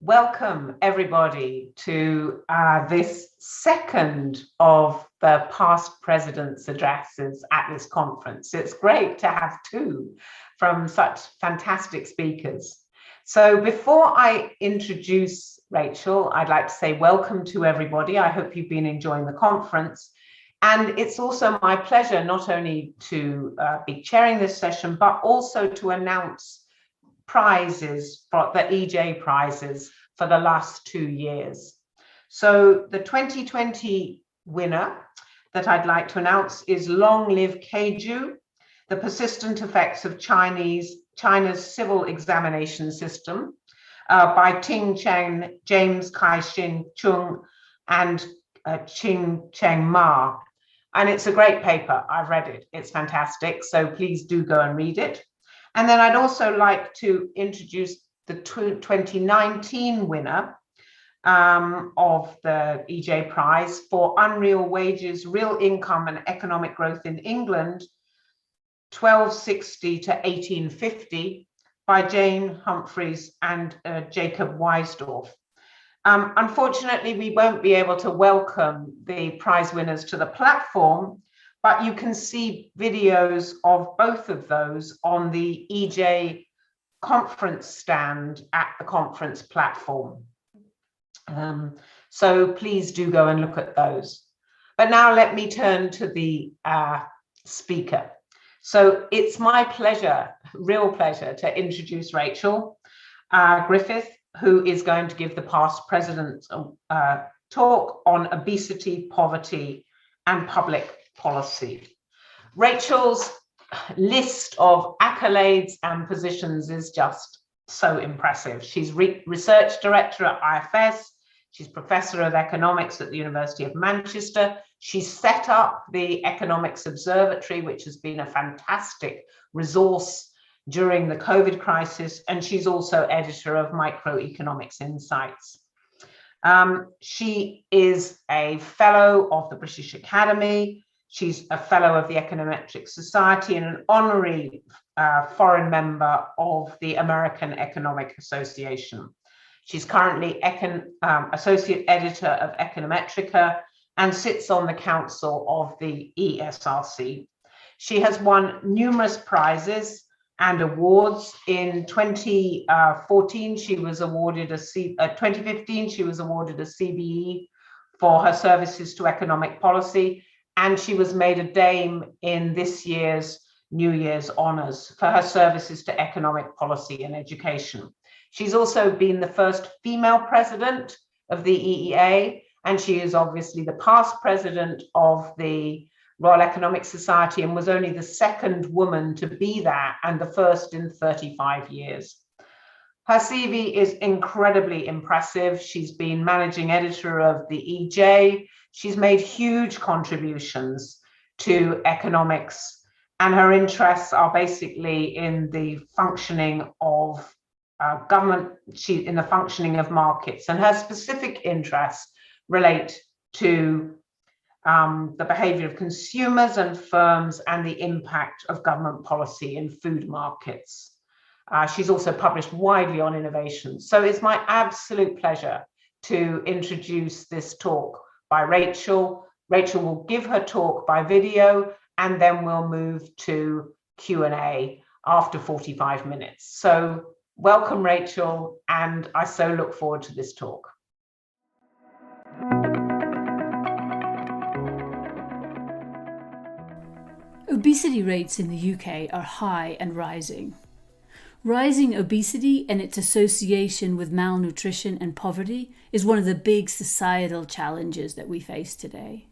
Welcome, everybody, to this second of the past president's addresses at this conference. It's great to have two from such fantastic speakers. So before I introduce Rachel, I'd like to say welcome to everybody. I hope you've been enjoying the conference. And it's also my pleasure not only to be chairing this session, but also to announce prizes for the EJ prizes for the last 2 years. So the 2020 winner that I'd like to announce is Long Live Keiju, the persistent effects of China's civil examination system by Ting Cheng, James Kai-Shin Chung, and Ching Cheng Ma. And it's a great paper. I've read it. It's fantastic. So please do go and read it. And then I'd also like to introduce the 2019 winner of the EJ Prize for Unreal Wages, Real Income and Economic Growth in England, 1260 to 1850, by Jane Humphreys and Jacob Weisdorf. Unfortunately, we won't be able to welcome the prize winners to the platform, but you can see videos of both of those on the EJ conference stand at the conference platform. So please do go and look at those. But now let me turn to the speaker. So it's my pleasure, real pleasure, to introduce Rachel Griffith, who is going to give the past president's talk on obesity, poverty, and public policy. Rachel's list of accolades and positions is just so impressive. She's research director at IFS. She's professor of economics at the University of Manchester. She set up the Economics Observatory, which has been a fantastic resource during the COVID crisis. And she's also editor of Microeconomics Insights. She is a fellow of the British Academy. She's a fellow of the Econometric Society and an honorary foreign member of the American Economic Association. She's currently associate editor of Econometrica and sits on the council of the ESRC. She has won numerous prizes and awards. In 2014, she was awarded 2015, she was awarded a CBE for her services to economic policy. And she was made a dame in this year's New Year's Honours for her services to economic policy and education. She's also been the first female president of the EEA, and she is obviously the past president of the Royal Economic Society and was only the second woman to be that and the first in 35 years. Her CV is incredibly impressive. She's been managing editor of the EJ. She's made huge contributions to economics, and her interests are basically in the functioning of government, in the functioning of markets, and her specific interests relate to the behavior of consumers and firms and the impact of government policy in food markets. She's also published widely on innovation. So it's my absolute pleasure to introduce this talk by Rachel. Rachel will give her talk by video, and then we'll move to Q&A after 45 minutes. So welcome, Rachel, and I so look forward to this talk. Obesity rates in the UK are high and rising. Rising obesity and its association with malnutrition and poverty is one of the big societal challenges that we face today.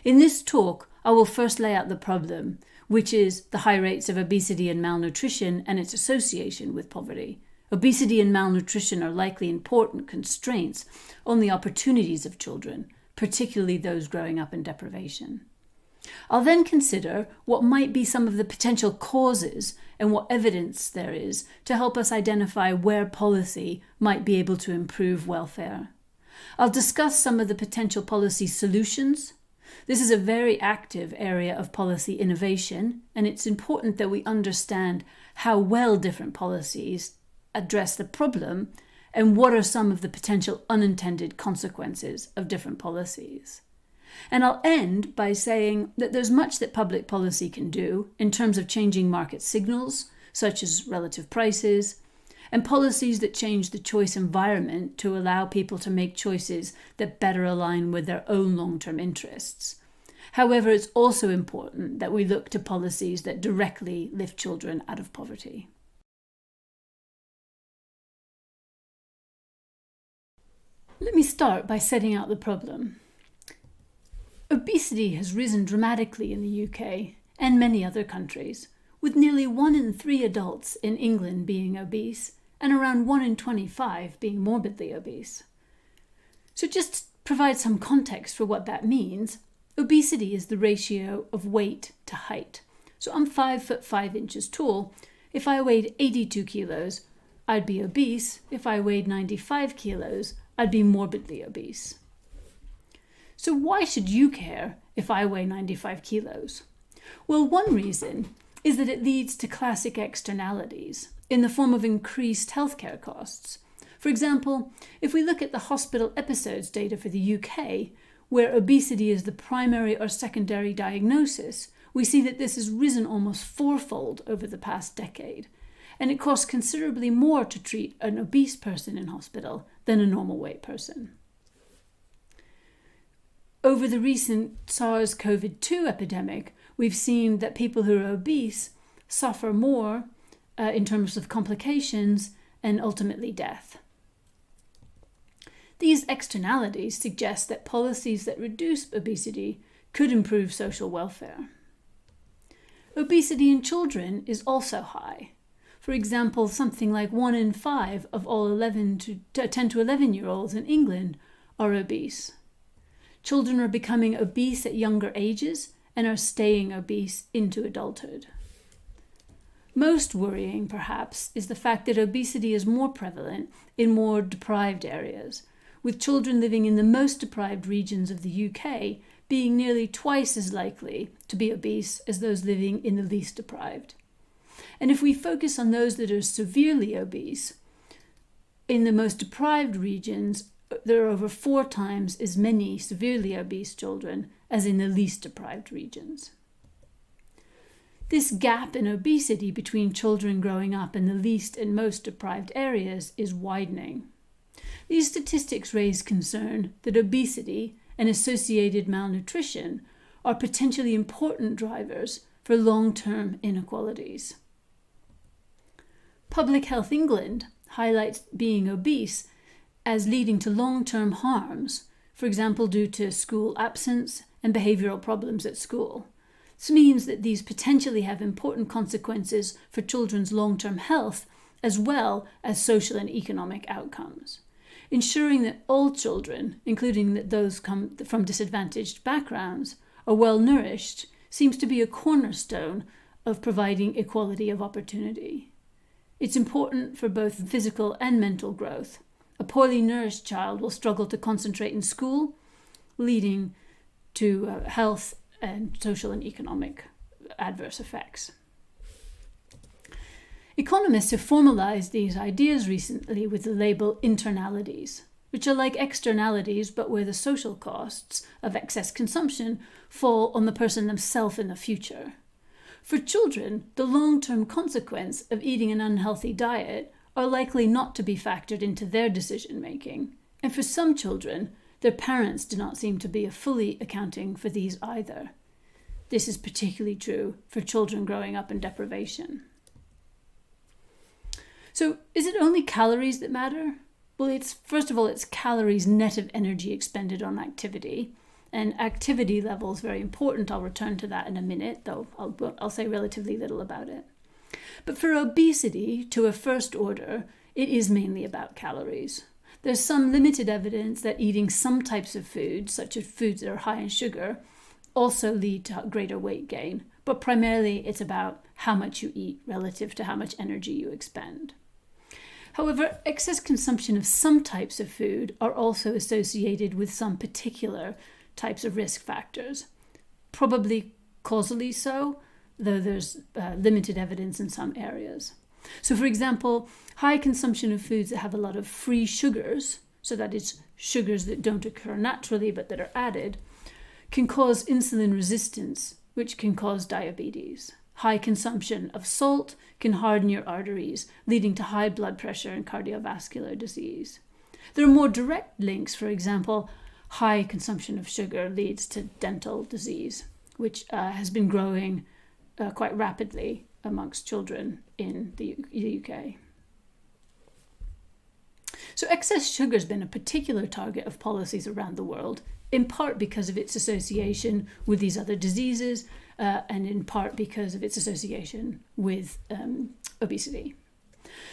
In this talk, I will first lay out the problem, which is the high rates of obesity and malnutrition and its association with poverty. Obesity and malnutrition are likely important constraints on the opportunities of children, particularly those growing up in deprivation. I'll then consider what might be some of the potential causes and what evidence there is to help us identify where policy might be able to improve welfare. I'll discuss some of the potential policy solutions. This is a very active area of policy innovation, and it's important that we understand how well different policies address the problem And what are some of the potential unintended consequences of different policies? And I'll end by saying that there's much that public policy can do in terms of changing market signals, such as relative prices, and policies that change the choice environment to allow people to make choices that better align with their own long-term interests. However, it's also important that we look to policies that directly lift children out of poverty. Let me start by setting out the problem. Obesity has risen dramatically in the UK and many other countries, with nearly 1 in 3 adults in England being obese and around 1 in 25 being morbidly obese. So just to provide some context for what that means, obesity is the ratio of weight to height. So I'm 5 foot 5 inches tall. If I weighed 82 kilos, I'd be obese. If I weighed 95 kilos, I'd be morbidly obese. So why should you care if I weigh 95 kilos? Well, one reason is that it leads to classic externalities in the form of increased healthcare costs. For example, if we look at the hospital episodes data for the UK, where obesity is the primary or secondary diagnosis, we see that this has risen almost fourfold over the past decade, and it costs considerably more to treat an obese person in hospital than a normal weight person. Over the recent SARS-CoV-2 epidemic, we've seen that people who are obese suffer more in terms of complications and ultimately death. These externalities suggest that policies that reduce obesity could improve social welfare. Obesity in children is also high. For example, something like 1 in 5 of all 10 to 11-year-olds in England are obese. Children are becoming obese at younger ages and are staying obese into adulthood. Most worrying, perhaps, is the fact that obesity is more prevalent in more deprived areas, with children living in the most deprived regions of the UK being nearly twice as likely to be obese as those living in the least deprived. And if we focus on those that are severely obese, in the most deprived regions, there are over 4 times as many severely obese children as in the least deprived regions. This gap in obesity between children growing up in the least and most deprived areas is widening. These statistics raise concern that obesity and associated malnutrition are potentially important drivers for long-term inequalities. Public Health England highlights being obese as leading to long-term harms, for example due to school absence and behavioural problems at school. This means that these potentially have important consequences for children's long-term health as well as social and economic outcomes. Ensuring that all children, including those come from disadvantaged backgrounds, are well nourished seems to be a cornerstone of providing equality of opportunity. It's important for both physical and mental growth. A poorly nourished child will struggle to concentrate in school, leading to health and social and economic adverse effects. Economists have formalized these ideas recently with the label internalities, which are like externalities but where the social costs of excess consumption fall on the person themselves in the future. For children, the long-term consequence of eating an unhealthy diet are likely not to be factored into their decision-making, and for some children, their parents do not seem to be fully accounting for these either. This is particularly true for children growing up in deprivation. So, is it only calories that matter? Well, first of all, it's calories net of energy expended on activity, and activity level is very important. I'll return to that in a minute, though I'll say relatively little about it. But for obesity, to a first order, it is mainly about calories. There's some limited evidence that eating some types of foods, such as foods that are high in sugar, also lead to greater weight gain. But primarily, it's about how much you eat relative to how much energy you expend. However, excess consumption of some types of food are also associated with some particular types of risk factors, probably causally so, though there's limited evidence in some areas. So for example, high consumption of foods that have a lot of free sugars, so that is sugars that don't occur naturally but that are added, can cause insulin resistance, which can cause diabetes. High consumption of salt can harden your arteries, leading to high blood pressure and cardiovascular disease. There are more direct links. For example, high consumption of sugar leads to dental disease, which has been growing quite rapidly amongst children in the UK. So excess sugar has been a particular target of policies around the world, in part because of its association with these other diseases, and in part because of its association with obesity.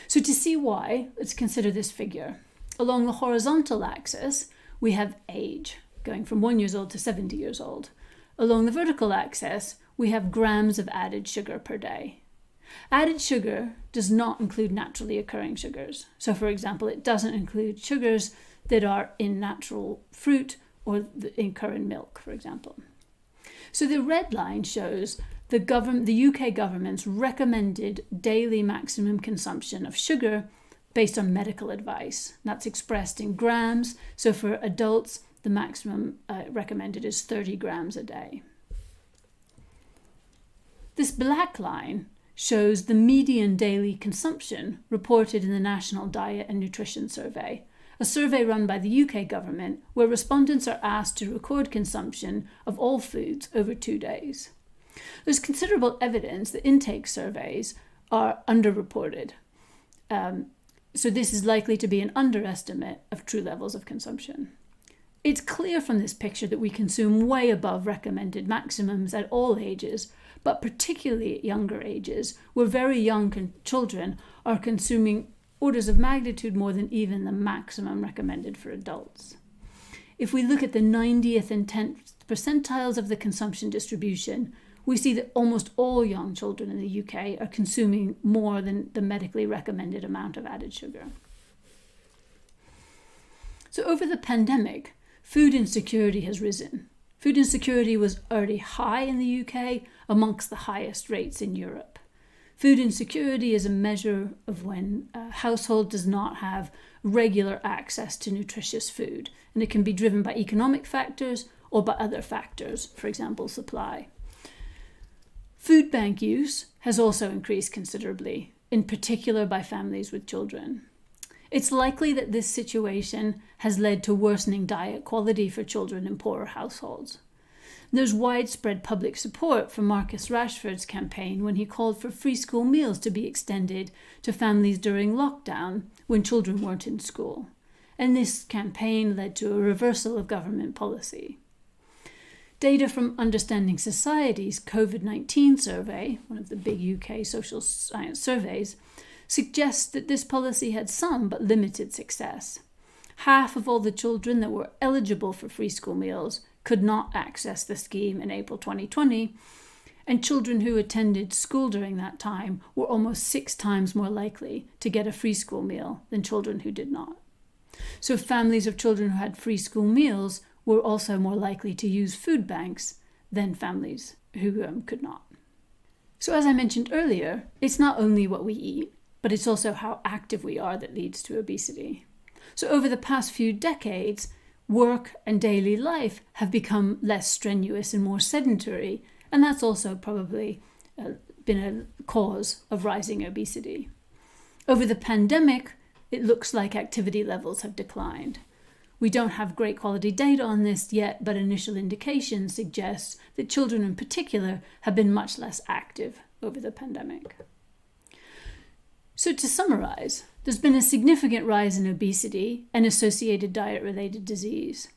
So to see why, let's consider this figure. Along the horizontal axis, we have age, going from 1 year old to 70 years old. Along the vertical axis, we have grams of added sugar per day. Added sugar does not include naturally occurring sugars. So for example, it doesn't include sugars that are in natural fruit or occur in milk, for example. So the red line shows the UK government's recommended daily maximum consumption of sugar based on medical advice. That's expressed in grams. So for adults, the maximum recommended is 30 grams a day. This black line shows the median daily consumption reported in the National Diet and Nutrition Survey, a survey run by the UK government where respondents are asked to record consumption of all foods over 2 days. There's considerable evidence that intake surveys are underreported. So this is likely to be an underestimate of true levels of consumption. It's clear from this picture that we consume way above recommended maximums at all ages, but particularly at younger ages, where very young children are consuming orders of magnitude more than even the maximum recommended for adults. If we look at the 90th and 10th percentiles of the consumption distribution, we see that almost all young children in the UK are consuming more than the medically recommended amount of added sugar. So over the pandemic, food insecurity has risen. Food insecurity was already high in the UK, amongst the highest rates in Europe. Food insecurity is a measure of when a household does not have regular access to nutritious food, and it can be driven by economic factors or by other factors, for example, supply. Food bank use has also increased considerably, in particular by families with children. It's likely that this situation has led to worsening diet quality for children in poorer households. There's widespread public support for Marcus Rashford's campaign when he called for free school meals to be extended to families during lockdown when children weren't in school. And this campaign led to a reversal of government policy. Data from Understanding Society's COVID-19 survey, one of the big UK social science surveys, suggests that this policy had some but limited success. Half of all the children that were eligible for free school meals could not access the scheme in April 2020, and children who attended school during that time were almost 6 times more likely to get a free school meal than children who did not. So families of children who had free school meals were also more likely to use food banks than families who could not. So as I mentioned earlier, it's not only what we eat, but it's also how active we are that leads to obesity. So over the past few decades, work and daily life have become less strenuous and more sedentary, and that's also probably been a cause of rising obesity. Over the pandemic, it looks like activity levels have declined. We don't have great quality data on this yet, but initial indications suggest that children in particular have been much less active over the pandemic. So to summarize, there's been a significant rise in obesity and associated diet-related disease.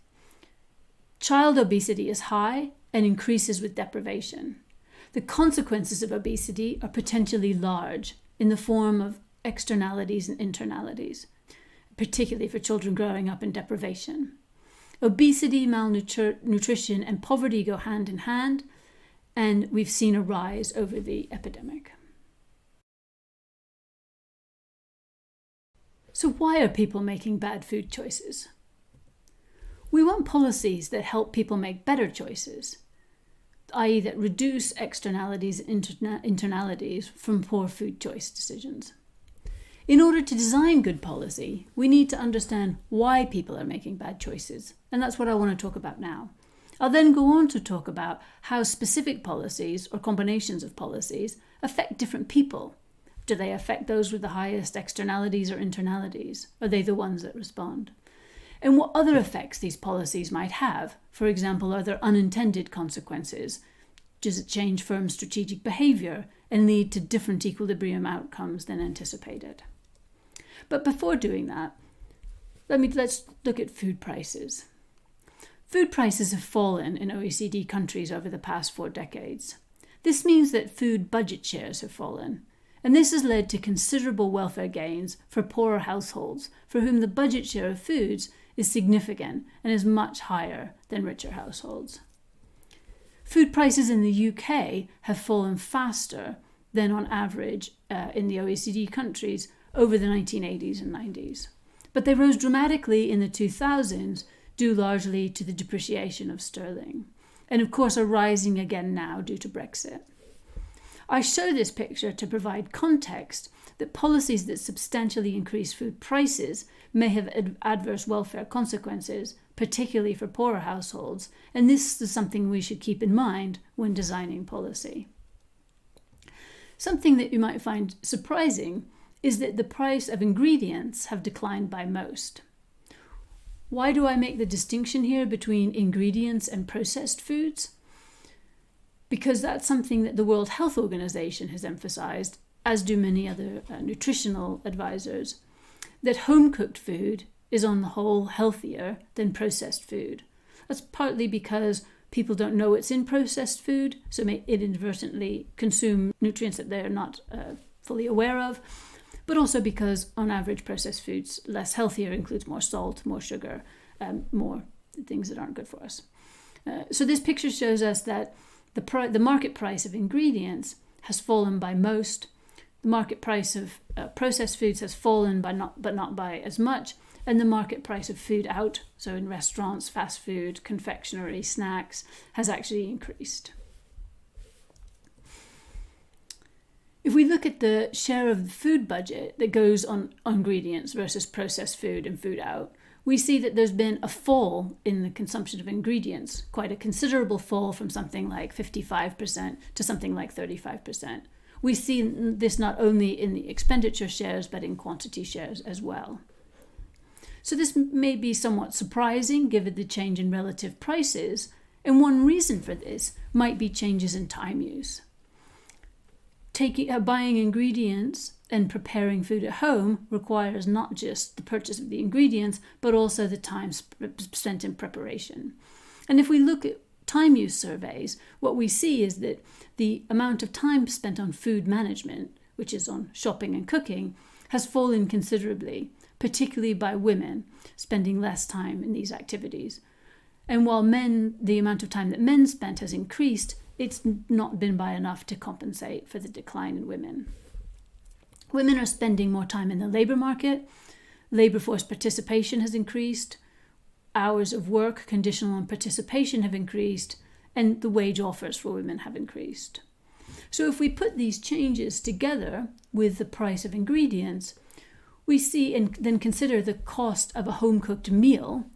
Child obesity is high and increases with deprivation. The consequences of obesity are potentially large in the form of externalities and internalities, particularly for children growing up in deprivation. Obesity, malnutrition, and poverty go hand in hand, and we've seen a rise over the epidemic. So why are people making bad food choices? We want policies that help people make better choices, i.e. that reduce externalities and internalities from poor food choice decisions. In order to design good policy, we need to understand why people are making bad choices, and that's what I want to talk about now. I'll then go on to talk about how specific policies or combinations of policies affect different people. Do they affect those with the highest externalities or internalities? Are they the ones that respond? And what other effects these policies might have. For example, are there unintended consequences? Does it change firms' strategic behaviour and lead to different equilibrium outcomes than anticipated? But before doing that, let's look at food prices. Food prices have fallen in OECD countries over the past 4 decades. This means that food budget shares have fallen, and this has led to considerable welfare gains for poorer households for whom the budget share of foods is significant and is much higher than richer households. Food prices in the UK have fallen faster than on average in the OECD countries over the 1980s and 90s. But they rose dramatically in the 2000s due largely to the depreciation of sterling, and of course are rising again now due to Brexit. I show this picture to provide context that policies that substantially increase food prices may have adverse welfare consequences, particularly for poorer households, and this is something we should keep in mind when designing policy. Something that you might find surprising is that the price of ingredients have declined by most. Why do I make the distinction here between ingredients and processed foods? Because that's something that the World Health Organization has emphasized, as do many other nutritional advisors, that home-cooked food is on the whole healthier than processed food. That's partly because people don't know what's in processed food, so may inadvertently consume nutrients that they're not fully aware of, but also because on average processed foods less healthier includes more salt, more sugar, more things that aren't good for us. So this picture shows us that the market price of ingredients has fallen by most. The market price of processed foods has fallen but not by as much, and the market price of food out, so in restaurants, fast food, confectionery, snacks, has actually increased. If we look at the share of the food budget that goes on ingredients versus processed food and food out, we see that there's been a fall in the consumption of ingredients, quite a considerable fall from something like 55% to something like 35%. We see this not only in the expenditure shares, but in quantity shares as well. So this may be somewhat surprising given the change in relative prices, and one reason for this might be changes in time use. Buying ingredients and preparing food at home requires not just the purchase of the ingredients, but also the time spent in preparation. And if we look at time use surveys, what we see is that the amount of time spent on food management, which is on shopping and cooking, has fallen considerably, particularly by women, spending less time in these activities. And while the amount of time that men spent has increased, it's not been by enough to compensate for the decline in women. Women are spending more time in the labour market, labour force participation has increased, hours of work conditional on participation have increased, and the wage offers for women have increased. So if we put these changes together with the price of ingredients, we see and then consider the cost of a home-cooked meal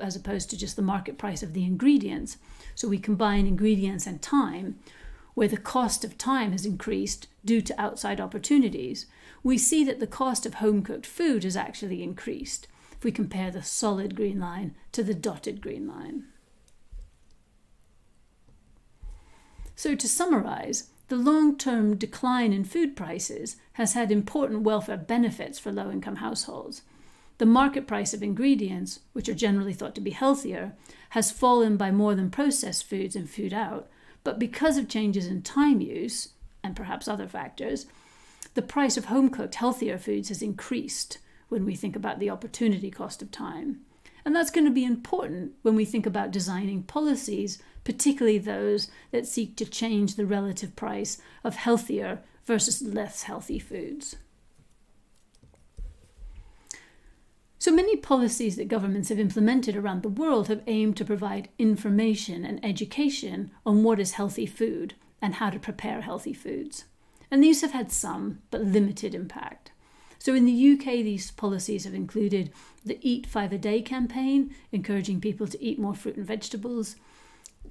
as opposed to just the market price of the ingredients. So we combine ingredients and time, where the cost of time has increased due to outside opportunities. We see that the cost of home-cooked food has actually increased if we compare the solid green line to the dotted green line. So to summarize, the long-term decline in food prices has had important welfare benefits for low-income households. The market price of ingredients, which are generally thought to be healthier, has fallen by more than processed foods and food out, but because of changes in time use, and perhaps other factors, the price of home-cooked healthier foods has increased when we think about the opportunity cost of time. And that's going to be important when we think about designing policies, particularly those that seek to change the relative price of healthier versus less healthy foods. So many policies that governments have implemented around the world have aimed to provide information and education on what is healthy food and how to prepare healthy foods. And these have had some, but limited impact. So in the UK, these policies have included the Eat 5 a Day campaign, encouraging people to eat more fruit and vegetables,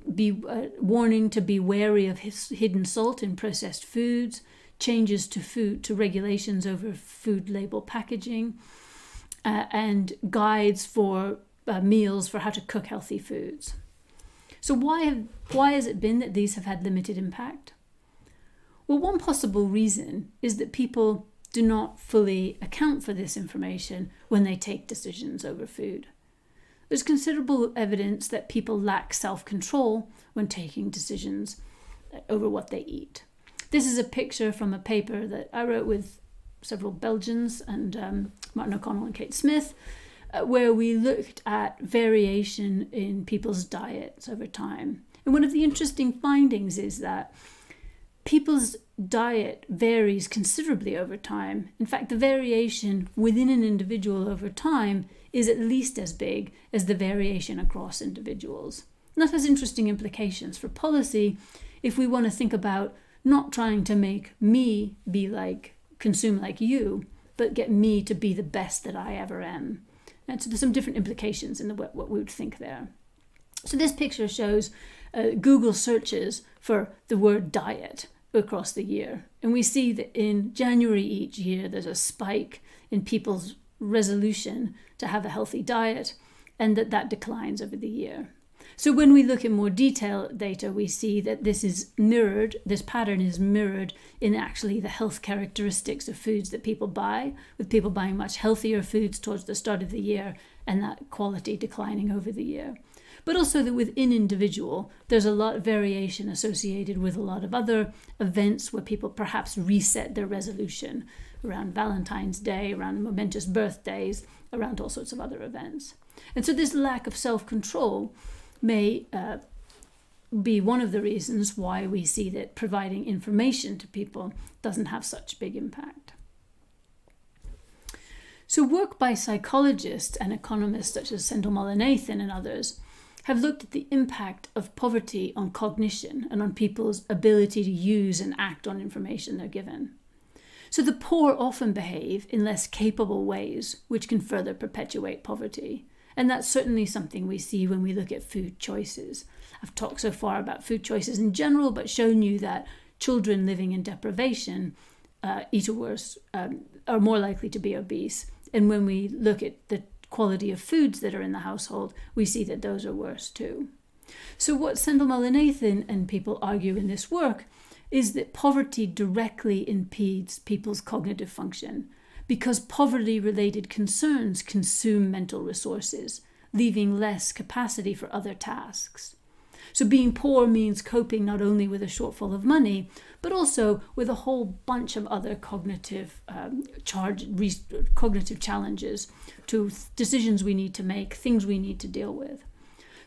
warning to be wary of hidden salt in processed foods, changes to regulations over food label packaging, and guides for meals for how to cook healthy foods. So why has it been that these have had limited impact? Well, one possible reason is that people do not fully account for this information when they take decisions over food. There's considerable evidence that people lack self-control when taking decisions over what they eat. This is a picture from a paper that I wrote with several Belgians and Martin O'Connell and Kate Smith, where we looked at variation in people's diets over time. And one of the interesting findings is that people's diet varies considerably over time. In fact, the variation within an individual over time is at least as big as the variation across individuals. And that has interesting implications for policy if we want to think about not trying to make me consume like you, but get me to be the best that I ever am. And so there's some different implications in what we would think there. So this picture shows Google searches for the word diet across the year. And we see that in January each year, there's a spike in people's resolution to have a healthy diet, and that declines over the year. So when we look in more detailed data, we see that this pattern is mirrored in actually the health characteristics of foods that people buy, with people buying much healthier foods towards the start of the year and that quality declining over the year. But also that within individual, there's a lot of variation associated with a lot of other events where people perhaps reset their resolution around Valentine's Day, around momentous birthdays, around all sorts of other events. And so this lack of self-control may be one of the reasons why we see that providing information to people doesn't have such big impact. So work by psychologists and economists such as Sendhil Mullainathan and others have looked at the impact of poverty on cognition and on people's ability to use and act on information they're given. So the poor often behave in less capable ways, which can further perpetuate poverty. And that's certainly something we see when we look at food choices. I've talked so far about food choices in general, but shown you that children living in deprivation eat worse, are more likely to be obese. And when we look at the quality of foods that are in the household, we see that those are worse too. So what Sendhil Mullainathan and people argue in this work is that poverty directly impedes people's cognitive function because poverty-related concerns consume mental resources, leaving less capacity for other tasks. So being poor means coping not only with a shortfall of money, but also with a whole bunch of other cognitive challenges to decisions we need to make, things we need to deal with.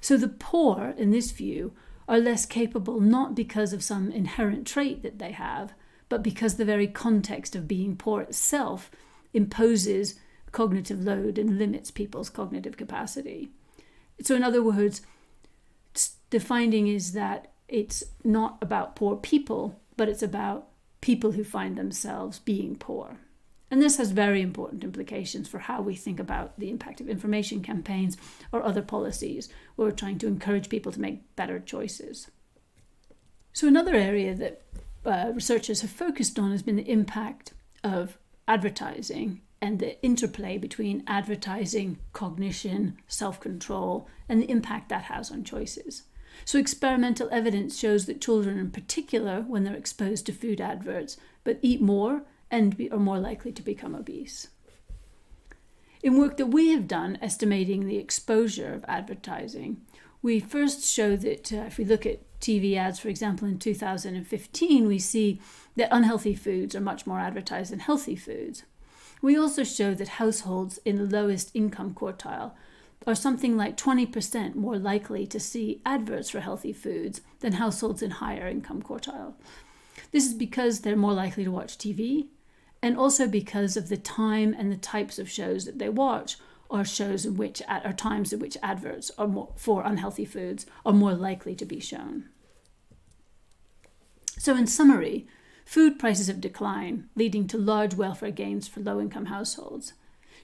So the poor, in this view, are less capable not because of some inherent trait that they have, but because the very context of being poor itself imposes cognitive load and limits people's cognitive capacity. So in other words, the finding is that it's not about poor people, but it's about people who find themselves being poor. And this has very important implications for how we think about the impact of information campaigns or other policies where we're trying to encourage people to make better choices. So another area that researchers have focused on has been the impact of advertising and the interplay between advertising, cognition, self-control, and the impact that has on choices. So experimental evidence shows that children in particular, when they're exposed to food adverts, but eat more and are more likely to become obese. In work that we have done estimating the exposure of advertising, we first show that if we look at TV ads, for example, in 2015, we see that unhealthy foods are much more advertised than healthy foods. We also show that households in the lowest income quartile are something like 20% more likely to see adverts for healthy foods than households in higher income quartile. This is because they're more likely to watch TV, and also because of the time and the types of shows that they watch are shows in which are times in which adverts are more, for unhealthy foods are more likely to be shown. So in summary, Food prices have declined, leading to large welfare gains for low-income households.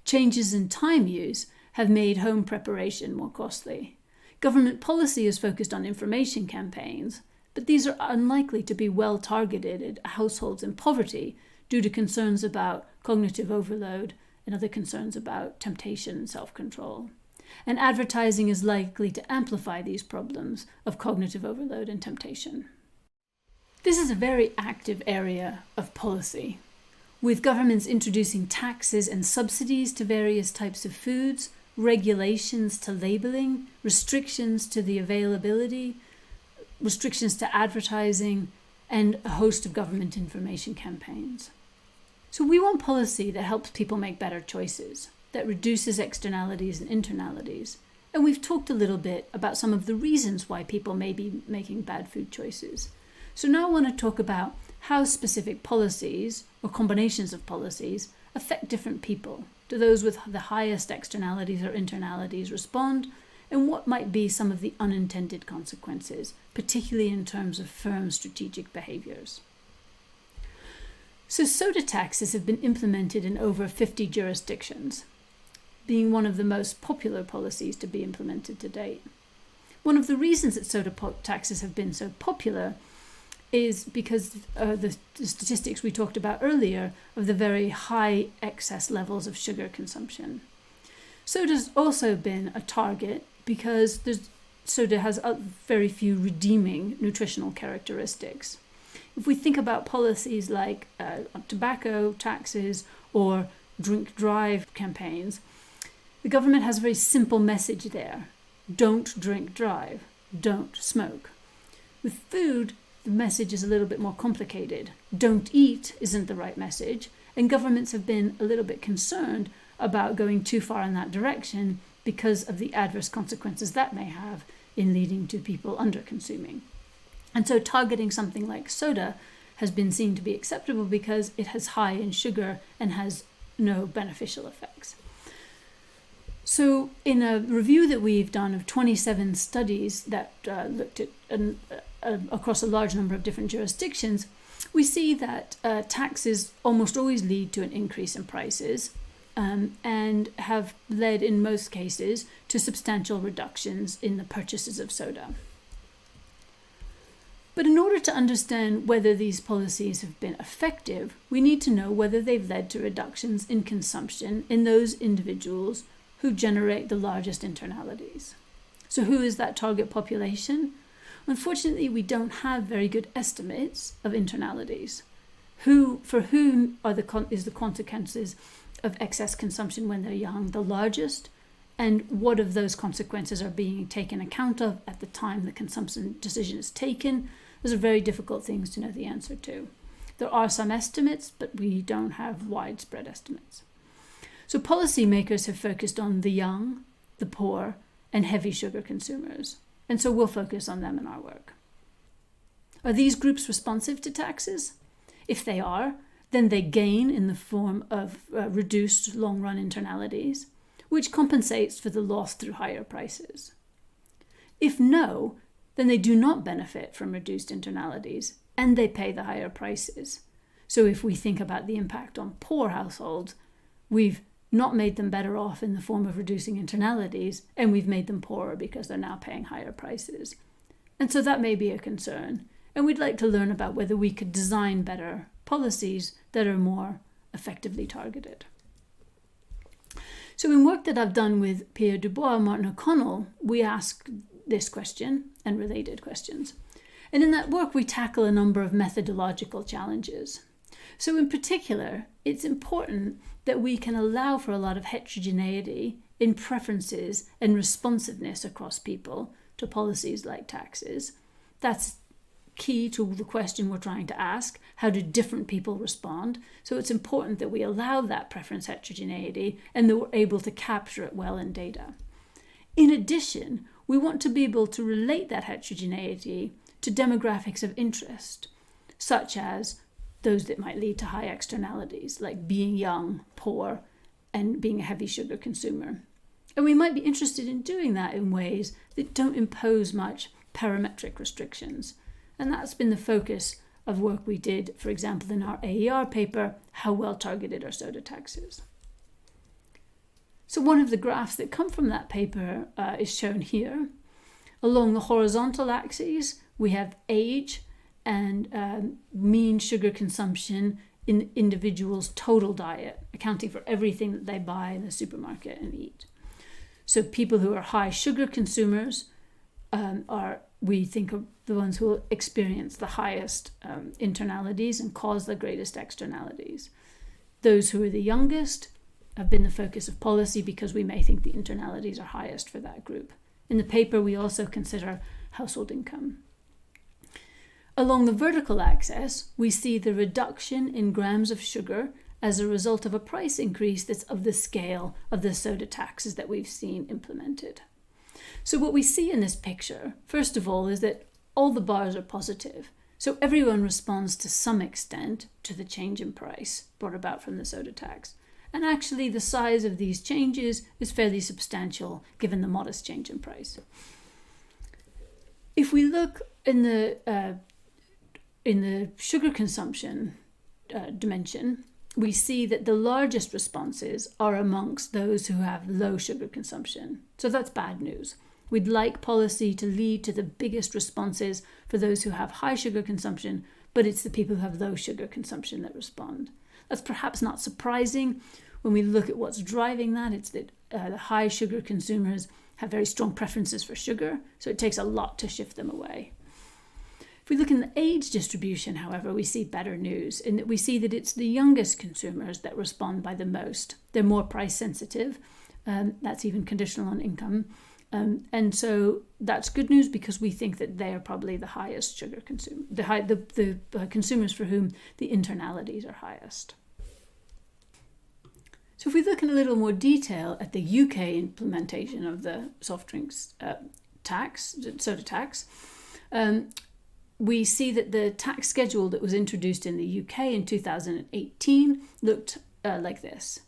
Changes in time use have made home preparation more costly. Government policy is focused on information campaigns, but these are unlikely to be well targeted at households in poverty due to concerns about cognitive overload and other concerns about temptation and self-control. And advertising is likely to amplify these problems of cognitive overload and temptation. This is a very active area of policy, with governments introducing taxes and subsidies to various types of foods, regulations to labeling, restrictions to the availability, restrictions to advertising, and a host of government information campaigns. So we want policy that helps people make better choices, that reduces externalities and internalities. And we've talked a little bit about some of the reasons why people may be making bad food choices. So now I want to talk about how specific policies, or combinations of policies, affect different people. Do those with the highest externalities or internalities respond? And what might be some of the unintended consequences, particularly in terms of firm strategic behaviors? So soda taxes have been implemented in over 50 jurisdictions, being one of the most popular policies to be implemented to date. One of the reasons that soda taxes have been so popular is because the statistics we talked about earlier of the very high excess levels of sugar consumption. Soda's also been a target because soda has very few redeeming nutritional characteristics. If we think about policies like tobacco taxes or drink drive campaigns, the government has a very simple message there. Don't drink drive. Don't smoke. With food, the message is a little bit more complicated. Don't eat isn't the right message, and governments have been a little bit concerned about going too far in that direction because of the adverse consequences that may have in leading to people under-consuming. And so targeting something like soda has been seen to be acceptable because it has high in sugar and has no beneficial effects. So in a review that we've done of 27 studies that looked at across a large number of different jurisdictions, we see that taxes almost always lead to an increase in prices and have led in most cases to substantial reductions in the purchases of soda. But in order to understand whether these policies have been effective, we need to know whether they've led to reductions in consumption in those individuals who generate the largest internalities. So who is that target population? Unfortunately, we don't have very good estimates of internalities. For whom is the consequences of excess consumption when they're young the largest? And what of those consequences are being taken account of at the time the consumption decision is taken? Those are very difficult things to know the answer to. There are some estimates, but we don't have widespread estimates. So policymakers have focused on the young, the poor, and heavy sugar consumers. And so we'll focus on them in our work. Are these groups responsive to taxes? If they are, then they gain in the form of reduced long-run internalities, which compensates for the loss through higher prices. If no, then they do not benefit from reduced internalities, and they pay the higher prices. So if we think about the impact on poor households, we've not made them better off in the form of reducing internalities, and we've made them poorer because they're now paying higher prices. And so that may be a concern, and we'd like to learn about whether we could design better policies that are more effectively targeted. So in work that I've done with Pierre Dubois and Martin O'Connell, we ask this question and related questions. And in that work, we tackle a number of methodological challenges. So in particular, it's important that we can allow for a lot of heterogeneity in preferences and responsiveness across people to policies like taxes. That's key to the question we're trying to ask. How do different people respond? So it's important that we allow that preference heterogeneity and that we're able to capture it well in data. In addition, we want to be able to relate that heterogeneity to demographics of interest, such as those that might lead to high externalities, like being young, poor, and being a heavy sugar consumer. And we might be interested in doing that in ways that don't impose much parametric restrictions. And that's been the focus of work we did, for example, in our AER paper, how well targeted our soda tax is. So one of the graphs that come from that paper is shown here. Along the horizontal axes, we have age and mean sugar consumption in individuals' total diet, accounting for everything that they buy in the supermarket and eat. So people who are high sugar consumers we think of the ones who will experience the highest internalities and cause the greatest externalities. Those who are the youngest have been the focus of policy because we may think the internalities are highest for that group. In the paper, we also consider household income. Along the vertical axis, we see the reduction in grams of sugar as a result of a price increase that's of the scale of the soda taxes that we've seen implemented. So what we see in this picture, first of all, is that all the bars are positive. So everyone responds to some extent to the change in price brought about from the soda tax. And actually the size of these changes is fairly substantial given the modest change in price. If we look in the sugar consumption dimension, we see that the largest responses are amongst those who have low sugar consumption. So that's bad news. We'd like policy to lead to the biggest responses for those who have high sugar consumption, but it's the people who have low sugar consumption that respond. That's perhaps not surprising when we look at what's driving that. It's that the high sugar consumers have very strong preferences for sugar, so it takes a lot to shift them away. If we look in the age distribution, however, we see better news in that we see that it's the youngest consumers that respond by the most. They're more price sensitive. That's even conditional on income. And so that's good news because we think that they are probably the highest sugar consumers, the consumers for whom the internalities are highest. So if we look in a little more detail at the UK implementation of the soft drinks soda tax, we see that the tax schedule that was introduced in the UK in 2018 looked like this.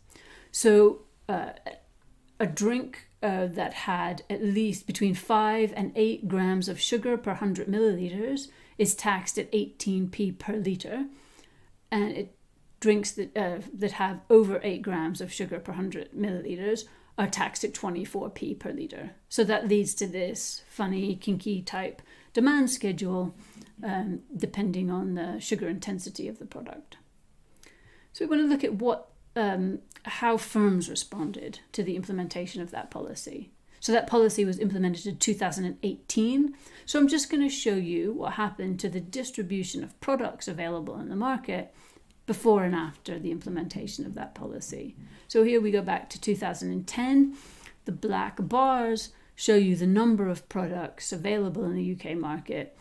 So a drink that had at least between 5 and 8 grams of sugar per 100 millilitres is taxed at 18p per litre, and drinks that have over 8 grams of sugar per 100 millilitres are taxed at 24p per litre. So that leads to this funny, kinky type demand schedule depending on the sugar intensity of the product. So we want to look at how firms responded to the implementation of that policy. So that policy was implemented in 2018. So I'm just going to show you what happened to the distribution of products available in the market before and after the implementation of that policy. So here we go back to 2010. The black bars show you the number of products available in the UK market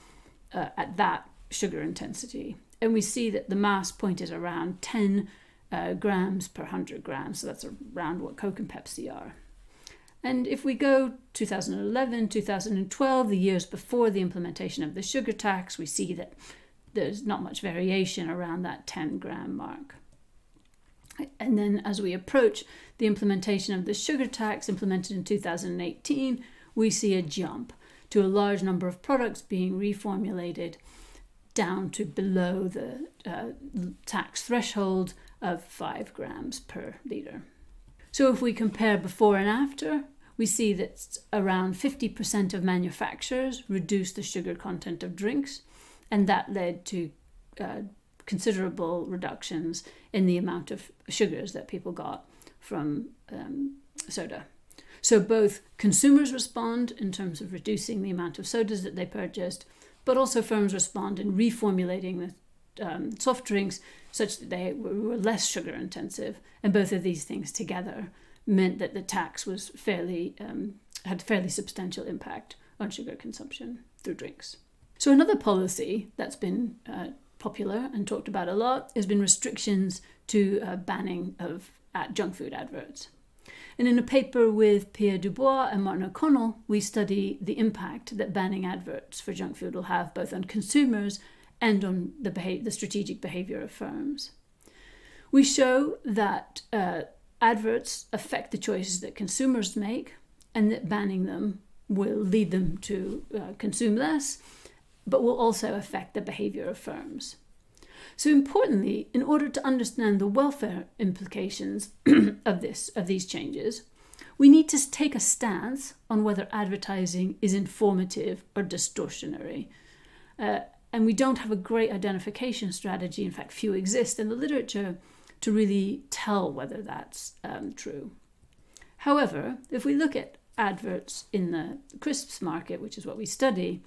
at that sugar intensity. And we see that the mass point is around 10 grams per 100 grams. So that's around what Coke and Pepsi are. And if we go 2011, 2012, the years before the implementation of the sugar tax, we see that there's not much variation around that 10 gram mark. And then as we approach the implementation of the sugar tax implemented in 2018, we see a jump to a large number of products being reformulated down to below the tax threshold of 5 grams per litre. So if we compare before and after, we see that around 50% of manufacturers reduced the sugar content of drinks, and that led to considerable reductions in the amount of sugars that people got from soda. So both consumers respond in terms of reducing the amount of sodas that they purchased, but also firms respond in reformulating the soft drinks such that they were less sugar intensive. And both of these things together meant that the tax was had fairly substantial impact on sugar consumption through drinks. So another policy that's been popular and talked about a lot has been restrictions to banning of junk food adverts. And in a paper with Pierre Dubois and Martin O'Connell, we study the impact that banning adverts for junk food will have both on consumers and on the strategic behaviour of firms. We show that adverts affect the choices that consumers make, and that banning them will lead them to consume less, but will also affect the behaviour of firms. So importantly, in order to understand the welfare implications of these changes, we need to take a stance on whether advertising is informative or distortionary. And we don't have a great identification strategy, in fact few exist in the literature, to really tell whether that's true. However, if we look at adverts in the crisps market, which is what we study,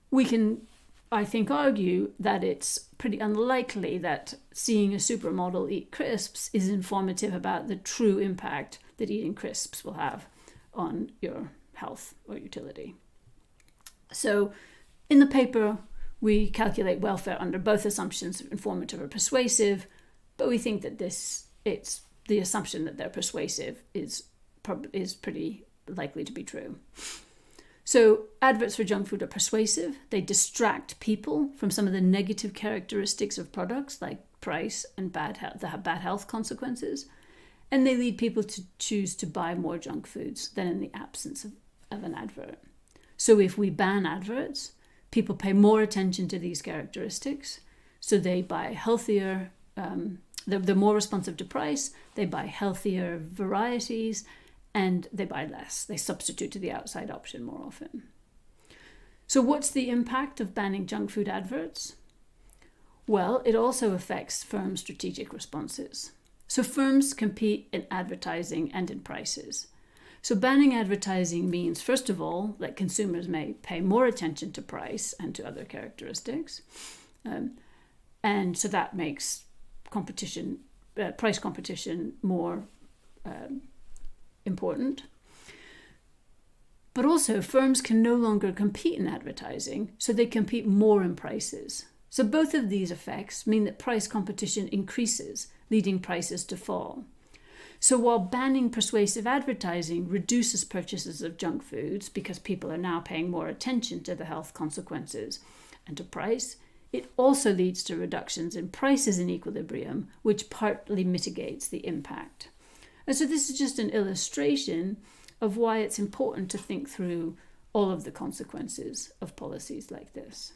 we can, I think, argue that it's pretty unlikely that seeing a supermodel eat crisps is informative about the true impact that eating crisps will have on your health or utility. So in the paper, we calculate welfare under both assumptions, informative or persuasive, but we think that it's the assumption that they're persuasive is pretty likely to be true. So adverts for junk food are persuasive. They distract people from some of the negative characteristics of products like price and bad health consequences. And they lead people to choose to buy more junk foods than in the absence of an advert. So if we ban adverts, people pay more attention to these characteristics. So they buy healthier, they're more responsive to price, they buy healthier varieties, and they buy less. They substitute to the outside option more often. So what's the impact of banning junk food adverts? Well, it also affects firms' strategic responses. So firms compete in advertising and in prices. So banning advertising means, first of all, that consumers may pay more attention to price and to other characteristics. And so that makes price competition more important. But also, firms can no longer compete in advertising, so they compete more in prices. So both of these effects mean that price competition increases, leading prices to fall. So while banning persuasive advertising reduces purchases of junk foods because people are now paying more attention to the health consequences and to price, it also leads to reductions in prices in equilibrium, which partly mitigates the impact. And so this is just an illustration of why it's important to think through all of the consequences of policies like this.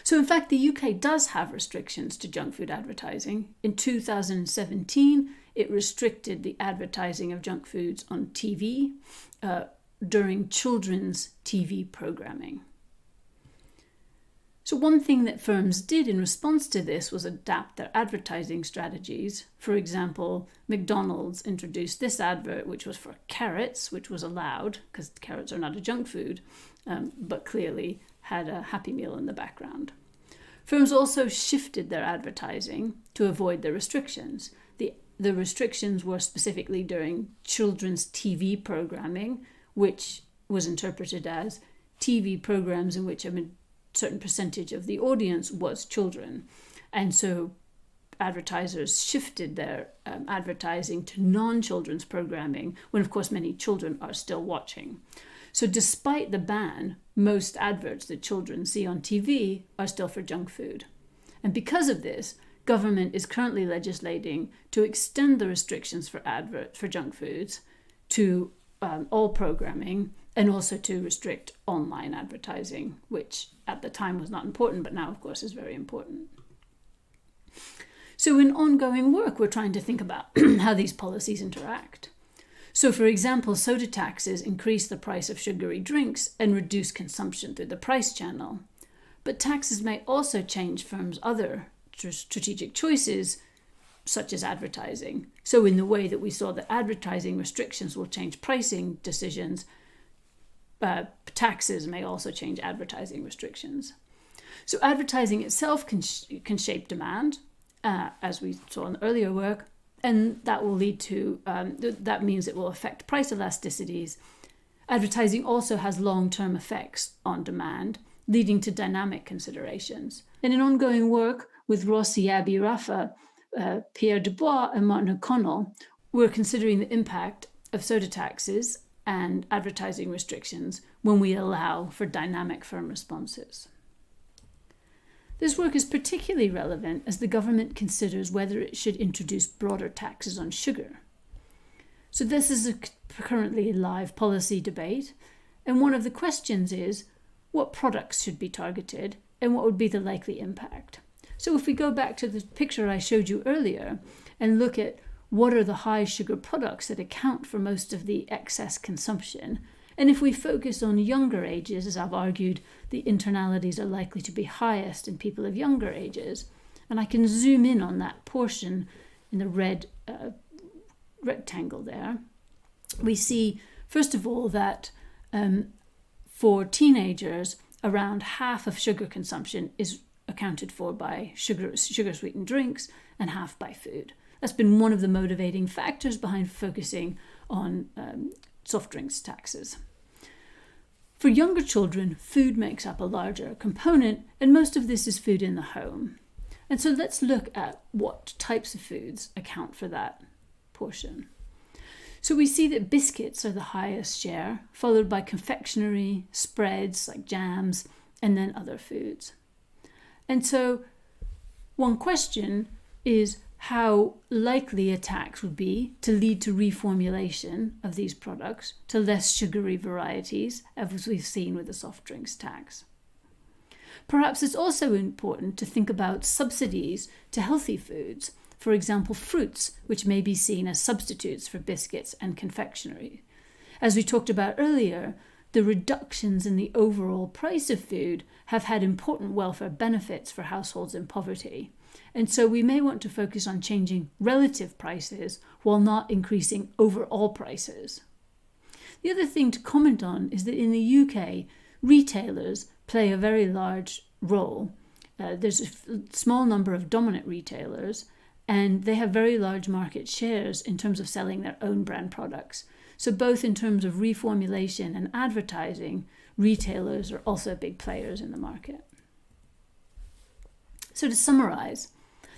So in fact, the UK does have restrictions to junk food advertising. In 2017, it restricted the advertising of junk foods on TV during children's TV programming. So one thing that firms did in response to this was adapt their advertising strategies. For example, McDonald's introduced this advert, which was for carrots, which was allowed because carrots are not a junk food, but clearly had a Happy Meal in the background. Firms also shifted their advertising to avoid the restrictions. The restrictions were specifically during children's TV programming, which was interpreted as TV programs in which a certain percentage of the audience was children. And so advertisers shifted their advertising to non-children's programming, when of course many children are still watching. So despite the ban, most adverts that children see on TV are still for junk food. And because of this, government is currently legislating to extend the restrictions for adverts for junk foods to all programming, and also to restrict online advertising, which at the time was not important, but now, of course, is very important. So in ongoing work, we're trying to think about how these policies interact. So, for example, soda taxes increase the price of sugary drinks and reduce consumption through the price channel. But taxes may also change firms' other strategic choices, such as advertising. So in the way that we saw that advertising restrictions will change pricing decisions, taxes may also change advertising restrictions. So advertising itself can shape demand, as we saw in earlier work, and that will lead to, that means it will affect price elasticities. Advertising also has long-term effects on demand, leading to dynamic considerations. And in ongoing work with Rossi, Abby Rafa, Pierre Dubois, and Martin O'Connell, we're considering the impact of soda taxes and advertising restrictions when we allow for dynamic firm responses. This work is particularly relevant as the government considers whether it should introduce broader taxes on sugar. So this is a currently live policy debate, and one of the questions is what products should be targeted and what would be the likely impact. So if we go back to the picture I showed you earlier and look at what are the high sugar products that account for most of the excess consumption, and if we focus on younger ages, as I've argued, the internalities are likely to be highest in people of younger ages, and I can zoom in on that portion in the red rectangle there, we see, first of all, that for teenagers, around half of sugar consumption is accounted for by sugar-sweetened drinks and half by food. That's been one of the motivating factors behind focusing on soft drinks taxes. For younger children, food makes up a larger component, and most of this is food in the home. And so let's look at what types of foods account for that portion. So we see that biscuits are the highest share, followed by confectionery, spreads like jams, and then other foods. And so one question is how likely a tax would be to lead to reformulation of these products to less sugary varieties, as we've seen with the soft drinks tax. Perhaps it's also important to think about subsidies to healthy foods, for example, fruits, which may be seen as substitutes for biscuits and confectionery. As we talked about earlier, the reductions in the overall price of food have had important welfare benefits for households in poverty. And so we may want to focus on changing relative prices while not increasing overall prices. The other thing to comment on is that in the UK, retailers play a very large role. There's a small number of dominant retailers, and they have very large market shares in terms of selling their own brand products. So both in terms of reformulation and advertising, retailers are also big players in the market. So to summarize,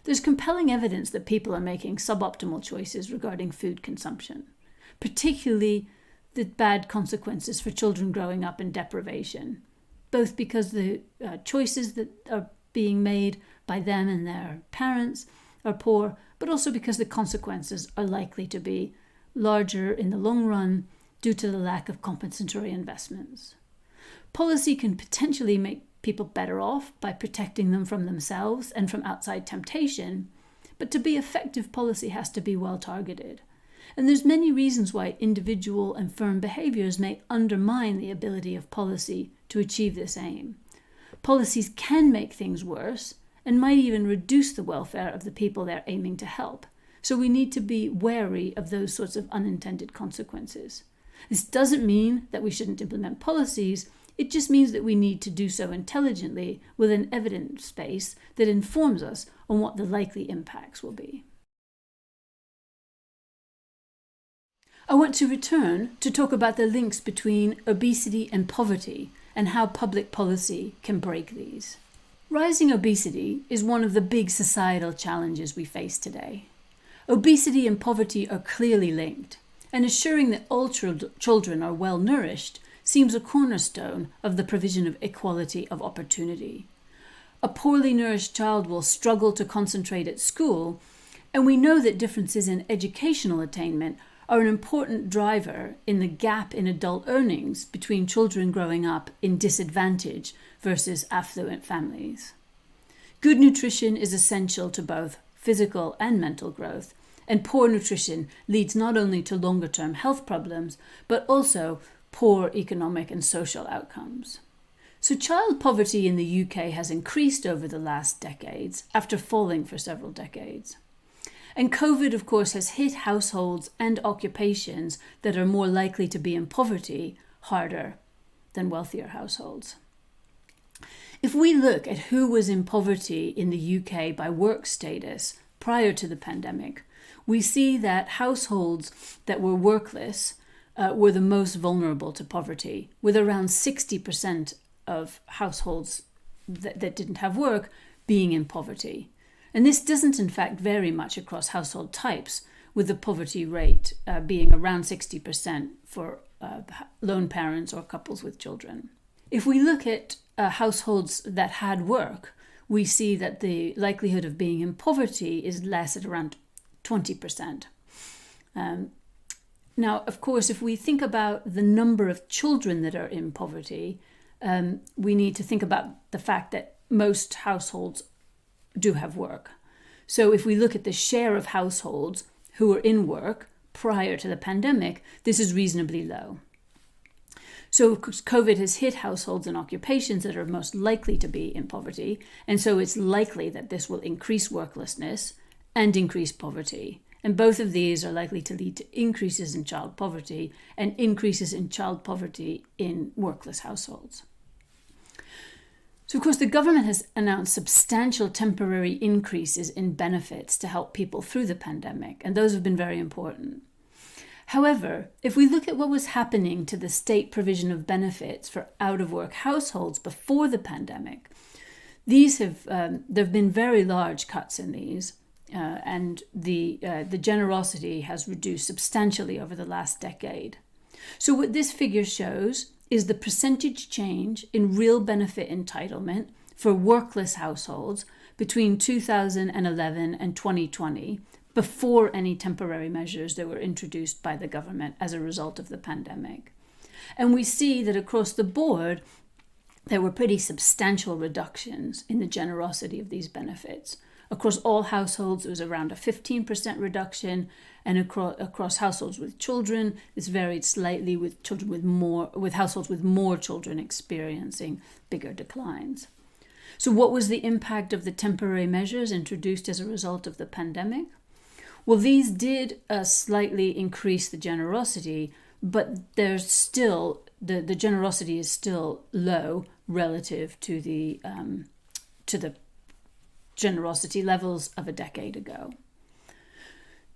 there's compelling evidence that people are making suboptimal choices regarding food consumption, particularly the bad consequences for children growing up in deprivation, both because the choices that are being made by them and their parents are poor, but also because the consequences are likely to be larger in the long run due to the lack of compensatory investments. Policy can potentially make people better off by protecting them from themselves and from outside temptation, but to be effective, policy has to be well targeted. And there's many reasons why individual and firm behaviours may undermine the ability of policy to achieve this aim. Policies can make things worse and might even reduce the welfare of the people they're aiming to help. So we need to be wary of those sorts of unintended consequences. This doesn't mean that we shouldn't implement policies. It just means that we need to do so intelligently with an evidence base that informs us on what the likely impacts will be. I want to return to talk about the links between obesity and poverty and how public policy can break these. Rising obesity is one of the big societal challenges we face today. Obesity and poverty are clearly linked, and assuring that all children are well nourished seems a cornerstone of the provision of equality of opportunity. A poorly nourished child will struggle to concentrate at school, and we know that differences in educational attainment are an important driver in the gap in adult earnings between children growing up in disadvantage versus affluent families. Good nutrition is essential to both physical and mental growth, and poor nutrition leads not only to longer-term health problems, but also poor economic and social outcomes. So child poverty in the UK has increased over the last decades after falling for several decades. And COVID, of course, has hit households and occupations that are more likely to be in poverty harder than wealthier households. If we look at who was in poverty in the UK by work status prior to the pandemic, we see that households that were workless were the most vulnerable to poverty, with around 60% of households that didn't have work being in poverty. And this doesn't in fact vary much across household types, with the poverty rate being around 60% for lone parents or couples with children. If we look at households that had work, we see that the likelihood of being in poverty is less at around 20%. Now, of course, if we think about the number of children that are in poverty, we need to think about the fact that most households do have work. So if we look at the share of households who are in work prior to the pandemic, this is reasonably low. So COVID has hit households and occupations that are most likely to be in poverty, and so it's likely that this will increase worklessness and increase poverty. And both of these are likely to lead to increases in child poverty and increases in child poverty in workless households. So, of course, the government has announced substantial temporary increases in benefits to help people through the pandemic, and those have been very important. However, if we look at what was happening to the state provision of benefits for out-of-work households before the pandemic, there have been very large cuts in these, and the generosity has reduced substantially over the last decade. So what this figure shows is the percentage change in real benefit entitlement for workless households between 2011 and 2020, before any temporary measures that were introduced by the government as a result of the pandemic. And we see that across the board, there were pretty substantial reductions in the generosity of these benefits. Across all households, it was around a 15% reduction, and across households with children, this varied slightly with households with more children experiencing bigger declines. So what was the impact of the temporary measures introduced as a result of the pandemic? Well, these did slightly increase the generosity, but there's still the generosity is still low relative to the generosity levels of a decade ago.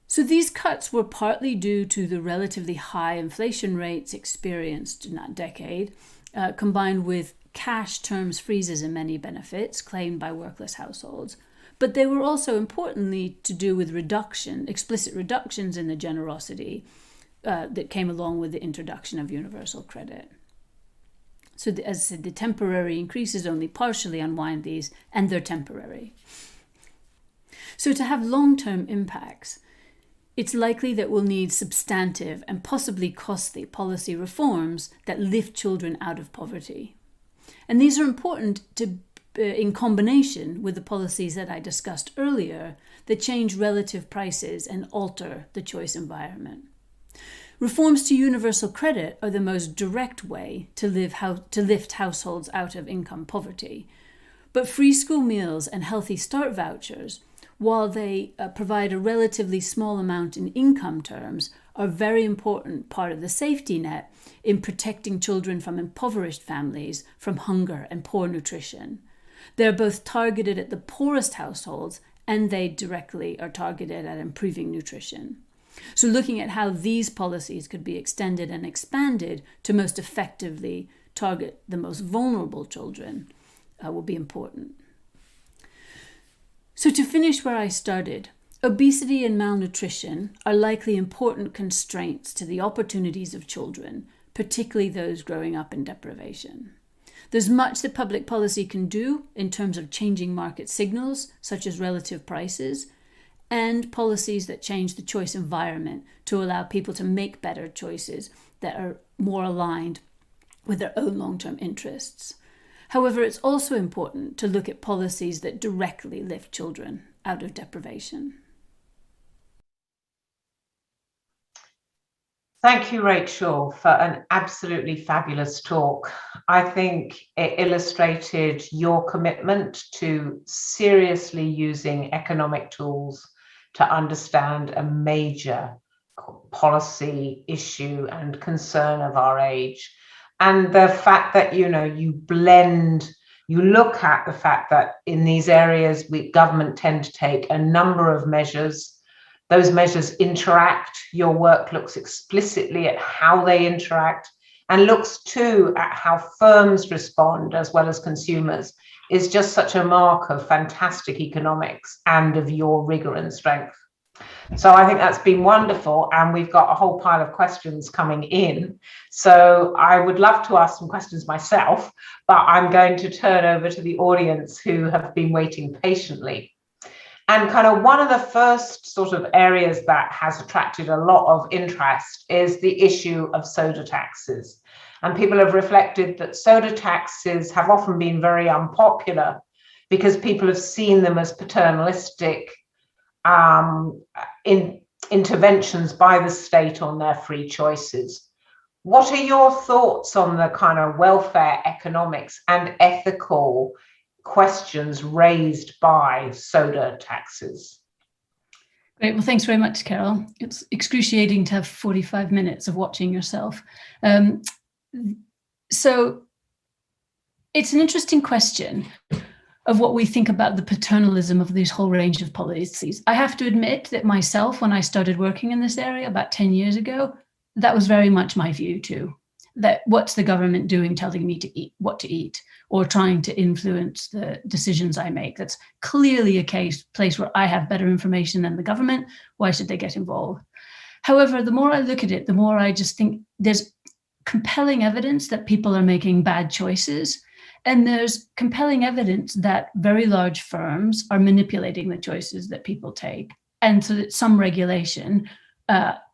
So these cuts were partly due to the relatively high inflation rates experienced in that decade, combined with cash terms freezes in many benefits claimed by workless households. But they were also importantly to do with explicit reductions in the generosity that came along with the introduction of universal credit. So as I said, the temporary increases only partially unwind these, and they're temporary. So to have long-term impacts, it's likely that we'll need substantive and possibly costly policy reforms that lift children out of poverty. And these are important in combination with the policies that I discussed earlier that change relative prices and alter the choice environment. Reforms to universal credit are the most direct way to lift households out of income poverty. But free school meals and Healthy Start vouchers, while they provide a relatively small amount in income terms, are a very important part of the safety net in protecting children from impoverished families from hunger and poor nutrition. They're both targeted at the poorest households, and they directly are targeted at improving nutrition. So looking at how these policies could be extended and expanded to most effectively target the most vulnerable children will be important. So to finish where I started, obesity and malnutrition are likely important constraints to the opportunities of children, particularly those growing up in deprivation. There's much that public policy can do in terms of changing market signals, such as relative prices, and policies that change the choice environment to allow people to make better choices that are more aligned with their own long-term interests. However, it's also important to look at policies that directly lift children out of deprivation. Thank you, Rachel, for an absolutely fabulous talk. I think it illustrated your commitment to seriously using economic tools to understand a major policy issue and concern of our age. And the fact that, you look at the fact that in these areas, government tend to take a number of measures. Those measures interact. Your work looks explicitly at how they interact and looks too at how firms respond as well as consumers, is just such a mark of fantastic economics and of your rigor and strength. So I think that's been wonderful, and we've got a whole pile of questions coming in. So I would love to ask some questions myself, but I'm going to turn over to the audience who have been waiting patiently. And kind of one of the first sort of areas that has attracted a lot of interest is the issue of soda taxes. And people have reflected that soda taxes have often been very unpopular because people have seen them as paternalistic interventions by the state on their free choices. What are your thoughts on the kind of welfare economics and ethical questions raised by soda taxes? Great. Well, thanks very much, Carol. It's excruciating to have 45 minutes of watching yourself. So it's an interesting question of what we think about the paternalism of this whole range of policies. I have to admit that myself, when I started working in this area about 10 years ago, that was very much my view too. That what's the government doing telling me to eat, what to eat, or trying to influence the decisions I make? That's clearly a place where I have better information than the government. Why should they get involved? However, the more I look at it, the more I just think there's compelling evidence that people are making bad choices. And there's compelling evidence that very large firms are manipulating the choices that people take. And so that some regulation,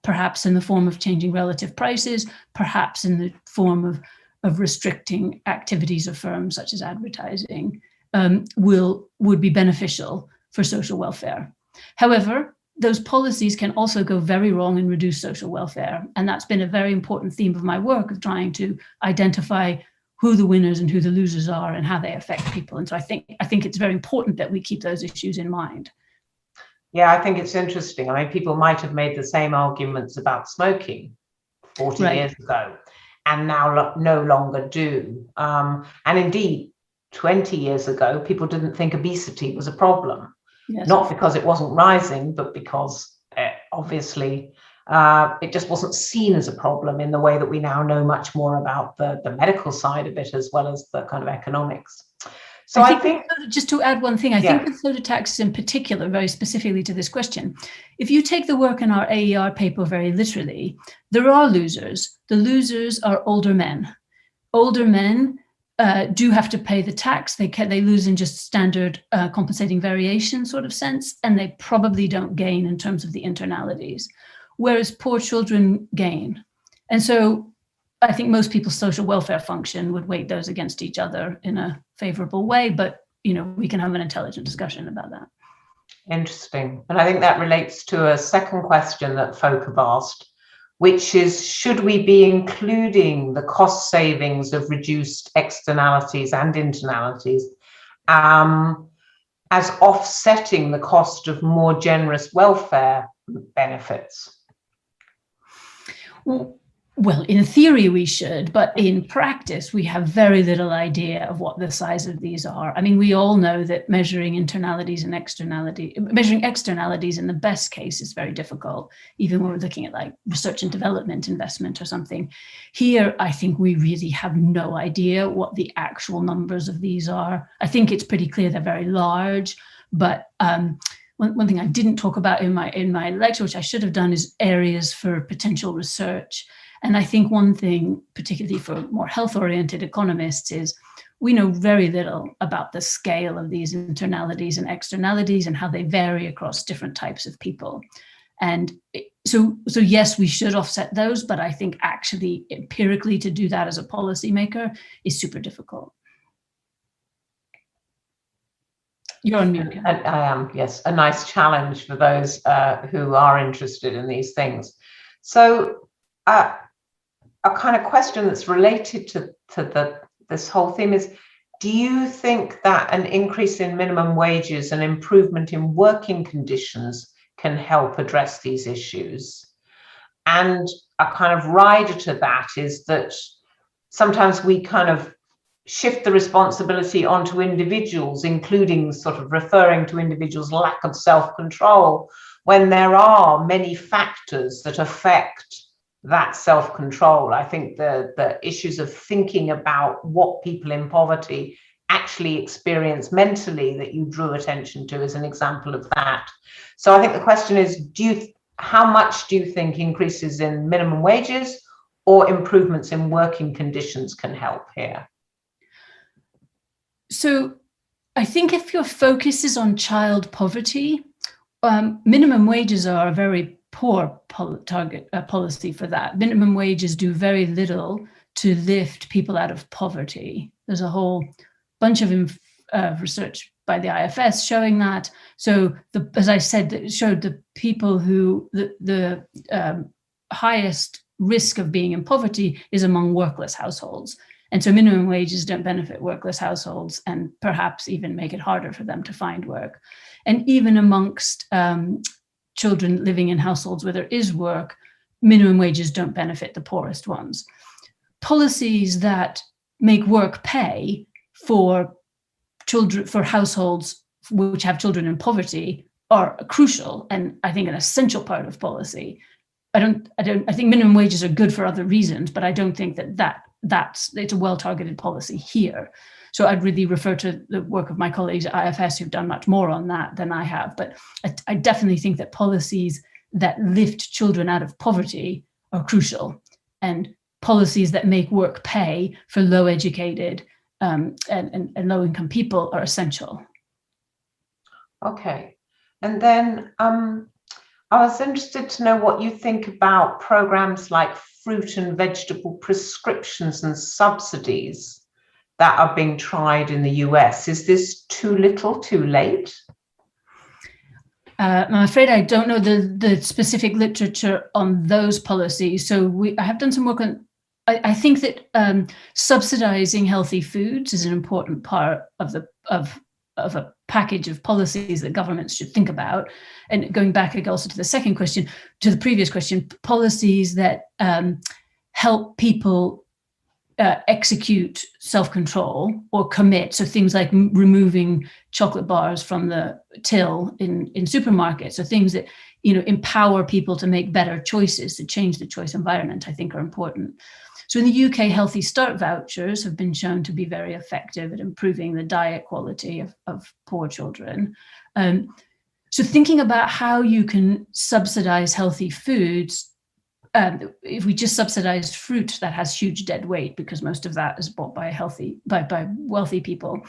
perhaps in the form of changing relative prices, perhaps in the form of restricting activities of firms such as advertising, would be beneficial for social welfare. However, those policies can also go very wrong and reduce social welfare. And that's been a very important theme of my work, of trying to identify who the winners and who the losers are and how they affect people. And so I think it's very important that we keep those issues in mind. Yeah, I think it's interesting. I mean, people might have made the same arguments about smoking 40 years ago and now no longer do. And indeed, 20 years ago, people didn't think obesity was a problem. Yes. Not because it wasn't rising, but because obviously it just wasn't seen as a problem in the way that we now know much more about the medical side of it, as well as the kind of economics. So I think just to add one thing, I think with soda taxes in particular, very specifically to this question, if you take the work in our AER paper very literally, there are losers. The losers are older men. Older men do have to pay the tax. They lose in just standard compensating variation sort of sense, and they probably don't gain in terms of the internalities, whereas poor children gain. And so I think most people's social welfare function would weight those against each other in a favorable way, but we can have an intelligent discussion about that. Interesting. And I think that relates to a second question that folk have asked, which is, should we be including the cost savings of reduced externalities and internalities as offsetting the cost of more generous welfare benefits? Well, in theory we should, but in practice we have very little idea of what the size of these are. I mean, we all know that measuring externalities in the best case is very difficult, even when we're looking at like research and development investment or something. Here, I think we really have no idea what the actual numbers of these are. I think it's pretty clear they're very large, but one thing I didn't talk about in my lecture, which I should have done, is areas for potential research. And I think one thing, particularly for more health-oriented economists, is we know very little about the scale of these internalities and externalities and how they vary across different types of people. And so yes, we should offset those, but I think actually empirically to do that as a policymaker is super difficult. You're on mute. I am, yes, a nice challenge for those who are interested in these things. So a kind of question that's related to this whole theme is, do you think that an increase in minimum wages and improvement in working conditions can help address these issues? And a kind of rider to that is that sometimes we kind of shift the responsibility onto individuals, including sort of referring to individuals' lack of self-control, when there are many factors that affect that self-control. I think the issues of thinking about what people in poverty actually experience mentally that you drew attention to as an example of that. So I think the question is, how much do you think increases in minimum wages or improvements in working conditions can help here? So I think if your focus is on child poverty, minimum wages are a very poor policy for that. Minimum wages do very little to lift people out of poverty. There's a whole bunch of research by the IFS showing that. So as I said, it showed the people who the highest risk of being in poverty is among workless households. And so minimum wages don't benefit workless households and perhaps even make it harder for them to find work. And even amongst children living in households where there is work, minimum wages don't benefit the poorest ones. Policies that make work pay for children, for households which have children in poverty, are crucial and I think an essential part of policy. I think minimum wages are good for other reasons, but I don't think that's it's a well-targeted policy here. So I'd really refer to the work of my colleagues at IFS who've done much more on that than I have. But I definitely think that policies that lift children out of poverty are crucial, and policies that make work pay for low-educated and low-income people are essential. Okay, and then I was interested to know what you think about programs like fruit and vegetable prescriptions and subsidies that are being tried in the US. Is this too little, too late? I'm afraid I don't know the specific literature on those policies. So I have done some work on. I think that subsidizing healthy foods is an important part of a package of policies that governments should think about. And going back also to the previous question, policies that help people execute self-control or commit. So things like removing chocolate bars from the till in supermarkets, so things that empower people to make better choices, to change the choice environment, I think are important. So in the UK, Healthy Start vouchers have been shown to be very effective at improving the diet quality of poor children. So thinking about how you can subsidize healthy foods, if we just subsidized fruit, that has huge dead weight because most of that is bought by wealthy people.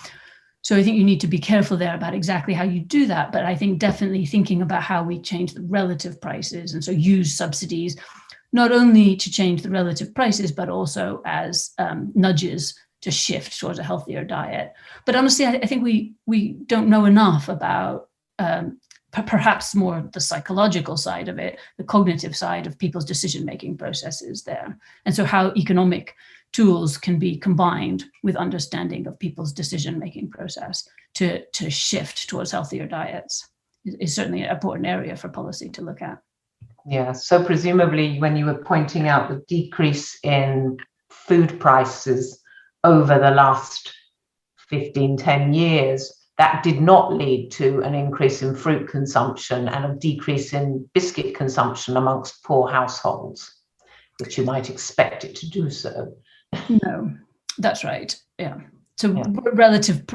So I think you need to be careful there about exactly how you do that. But I think definitely thinking about how we change the relative prices, and so use subsidies not only to change the relative prices, but also as nudges to shift towards a healthier diet. But honestly, I think we don't know enough about perhaps more the psychological side of it, the cognitive side of people's decision-making processes there. And so how economic tools can be combined with understanding of people's decision-making process to shift towards healthier diets is certainly an important area for policy to look at. Yeah, so presumably when you were pointing out the decrease in food prices over the last 10 years, that did not lead to an increase in fruit consumption and a decrease in biscuit consumption amongst poor households, which you might expect it to do so. No, that's right. Yeah. So relative,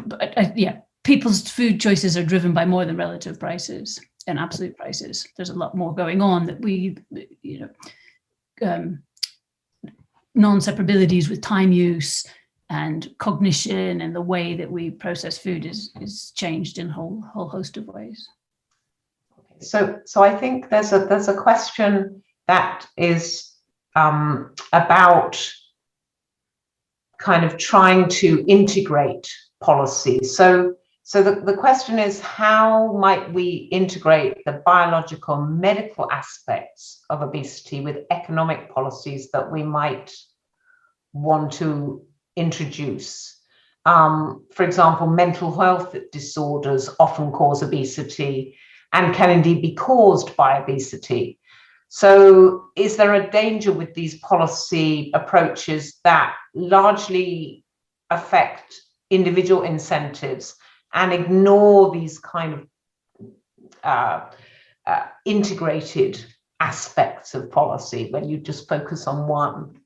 people's food choices are driven by more than relative prices and absolute prices. There's a lot more going on that non-separabilities with time use and cognition and the way that we process food is changed in a whole host of ways. So I think there's a question that is about kind of trying to integrate policies. So the question is, how might we integrate the biological medical aspects of obesity with economic policies that we might want to introduce? For example, mental health disorders often cause obesity and can indeed be caused by obesity. So is there a danger with these policy approaches that largely affect individual incentives and ignore these kind of integrated aspects of policy when you just focus on one?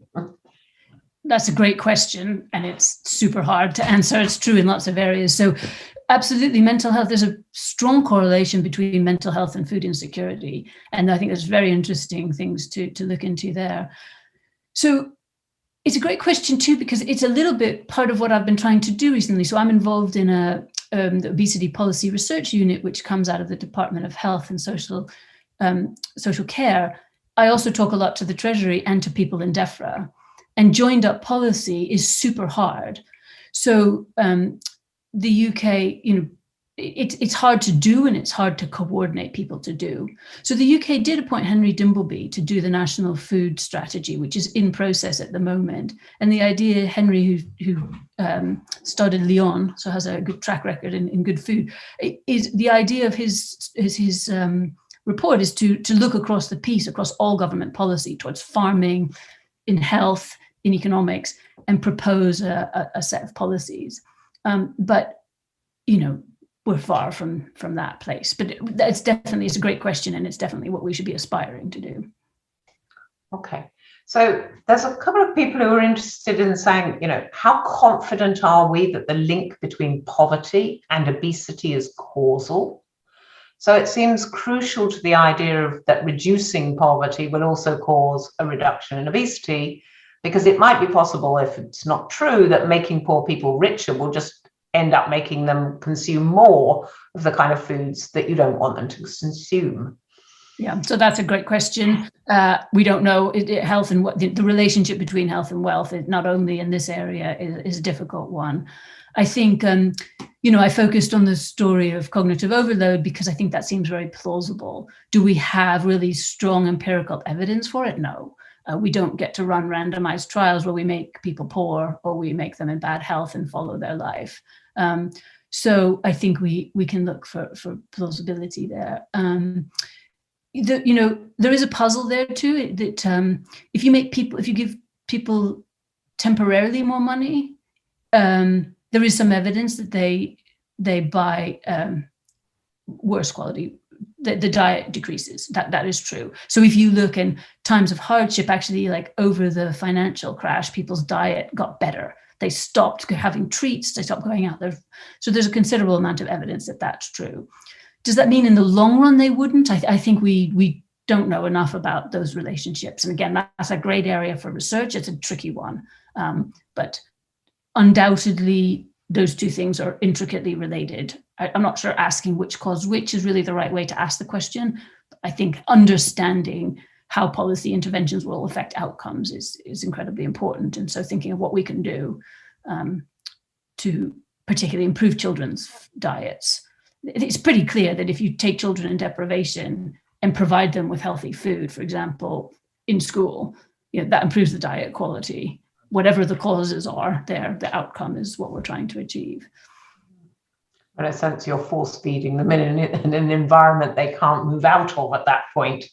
That's a great question, and it's super hard to answer. It's true in lots of areas. So absolutely, mental health, there's a strong correlation between mental health and food insecurity. And I think there's very interesting things to look into there. So it's a great question too, because it's a little bit part of what I've been trying to do recently. So I'm involved in the Obesity Policy Research Unit, which comes out of the Department of Health and Social Care. I also talk a lot to the Treasury and to people in DEFRA. And joined up policy is super hard. So the UK, it's hard to do and it's hard to coordinate people to do. So the UK did appoint Henry Dimbleby to do the National Food Strategy, which is in process at the moment. And the idea, Henry, who started Lyon, so has a good track record in good food, is the idea of his report is to look across the piece, across all government policy towards farming, in health, in economics, and propose a set of policies. But, we're far from that place. But it's a great question, and it's definitely what we should be aspiring to do. Okay. So there's a couple of people who are interested in saying, how confident are we that the link between poverty and obesity is causal? So it seems crucial to the idea of that reducing poverty will also cause a reduction in obesity, because it might be possible, if it's not true, that making poor people richer will just end up making them consume more of the kind of foods that you don't want them to consume. Yeah, so that's a great question. We don't know health and what the relationship between health and wealth, not only in this area, is a difficult one. I think, I focused on the story of cognitive overload because I think that seems very plausible. Do we have really strong empirical evidence for it? No. We don't get to run randomized trials where we make people poor or we make them in bad health and follow their life. So I think we can look for plausibility there. There is a puzzle there too, that if you give people temporarily more money, there is some evidence that they buy worse quality. The diet decreases. That is true. So if you look in times of hardship, actually, like over the financial crash, people's diet got better. They stopped having treats. They stopped going out there. So there's a considerable amount of evidence that that's true. Does that mean in the long run they wouldn't? I think we don't know enough about those relationships. And again, that's a great area for research. It's a tricky one. But undoubtedly, those two things are intricately related. I'm not sure asking which caused which is really the right way to ask the question. I think understanding how policy interventions will affect outcomes is incredibly important. And so thinking of what we can do to particularly improve children's diets. It's pretty clear that if you take children in deprivation and provide them with healthy food, for example, in school, that improves the diet quality. Whatever the causes are there, the outcome is what we're trying to achieve. In a sense, you're force feeding them in an environment they can't move out of at that point.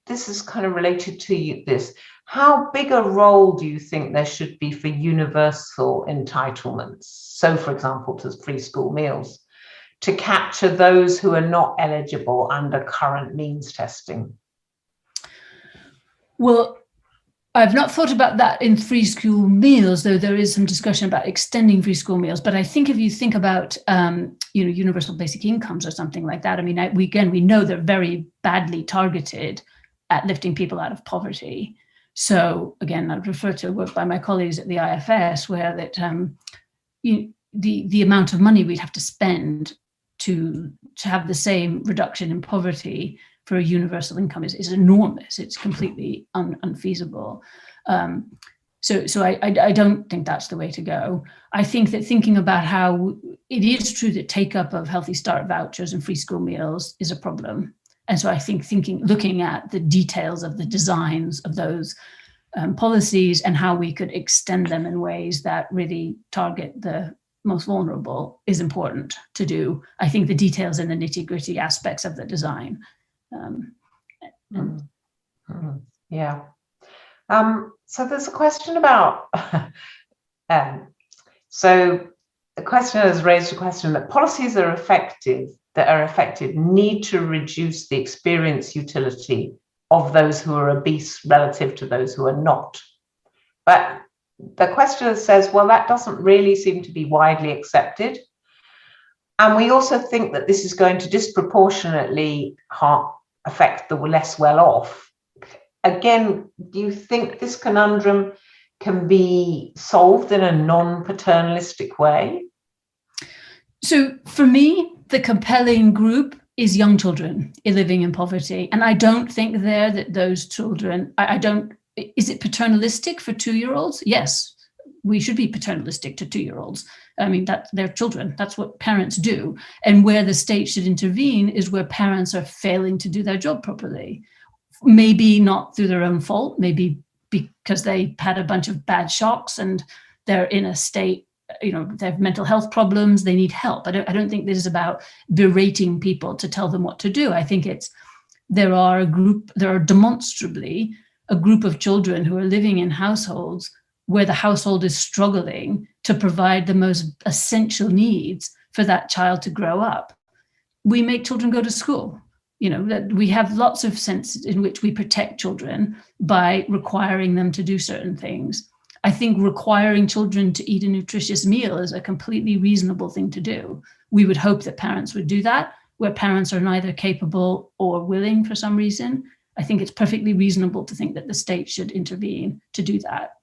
This is kind of related to this, how big a role do you think there should be for universal entitlements? So, for example, to free school meals, to capture those who are not eligible under current means testing? Well, I've not thought about that in free school meals, though there is some discussion about extending free school meals. But I think if you think about, universal basic incomes or something like that, I mean, we know they're very badly targeted at lifting people out of poverty. So again, I'd refer to work by my colleagues at the IFS, where that the amount of money we'd have to spend to have the same reduction in poverty for a universal income is enormous. It's completely unfeasible. So I don't think that's the way to go. I think that thinking about how it is true that take up of Healthy Start vouchers and free school meals is a problem. And so I think looking at the details of the designs of those policies and how we could extend them in ways that really target the most vulnerable is important to do. I think the details and the nitty-gritty aspects of the design. Yeah. So there's a question about, so the questioner has raised a question that policies that are effective need to reduce the experience utility of those who are obese relative to those who are not. But the questioner says, well, that doesn't really seem to be widely accepted. And we also think that this is going to disproportionately affect the less well off. Again, do you think this conundrum can be solved in a non-paternalistic way? So for me, the compelling group is young children living in poverty. And I don't think that those children, I don't is it paternalistic for 2-year-olds? Yes, we should be paternalistic to 2-year-olds. I mean, that they're children. That's what parents do. And where the state should intervene is where parents are failing to do their job properly. Maybe not through their own fault, maybe because they had a bunch of bad shocks and they're in a state, they have mental health problems, they need help. I don't think this is about berating people to tell them what to do. I think there are demonstrably a group of children who are living in households where the household is struggling to provide the most essential needs for that child to grow up. We make children go to school. That we have lots of sense in which we protect children by requiring them to do certain things. I think requiring children to eat a nutritious meal is a completely reasonable thing to do. We would hope that parents would do that. Where parents are neither capable or willing for some reason, I think it's perfectly reasonable to think that the state should intervene to do that.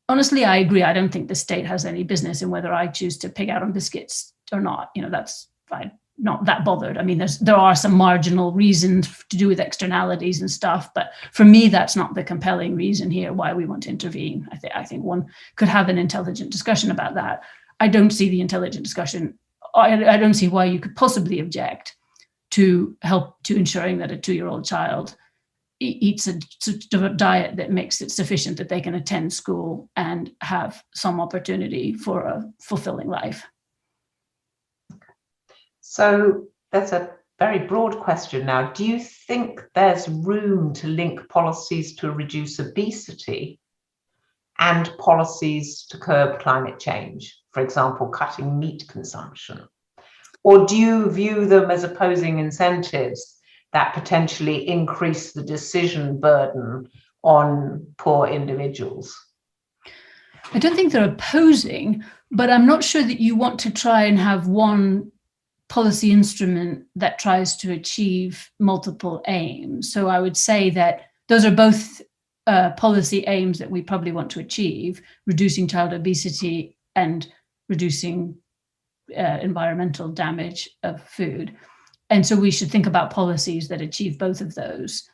Honestly, I agree. I don't think the state has any business in whether I choose to pig out on biscuits or not. That's fine. Not that bothered. I mean, there are some marginal reasons to do with externalities and stuff, but for me, that's not the compelling reason here why we want to intervene. I think one could have an intelligent discussion about that. I don't see the intelligent discussion. I don't see why you could possibly object to help to ensuring that a 2-year-old child eats a diet that makes it sufficient that they can attend school and have some opportunity for a fulfilling life. So that's a very broad question now. Do you think there's room to link policies to reduce obesity and policies to curb climate change? For example, cutting meat consumption? Or do you view them as opposing incentives that potentially increase the decision burden on poor individuals? I don't think they're opposing, but I'm not sure that you want to try and have one policy instrument that tries to achieve multiple aims. So I would say that those are both policy aims that we probably want to achieve: reducing child obesity and reducing environmental damage of food. And so we should think about policies that achieve both of those.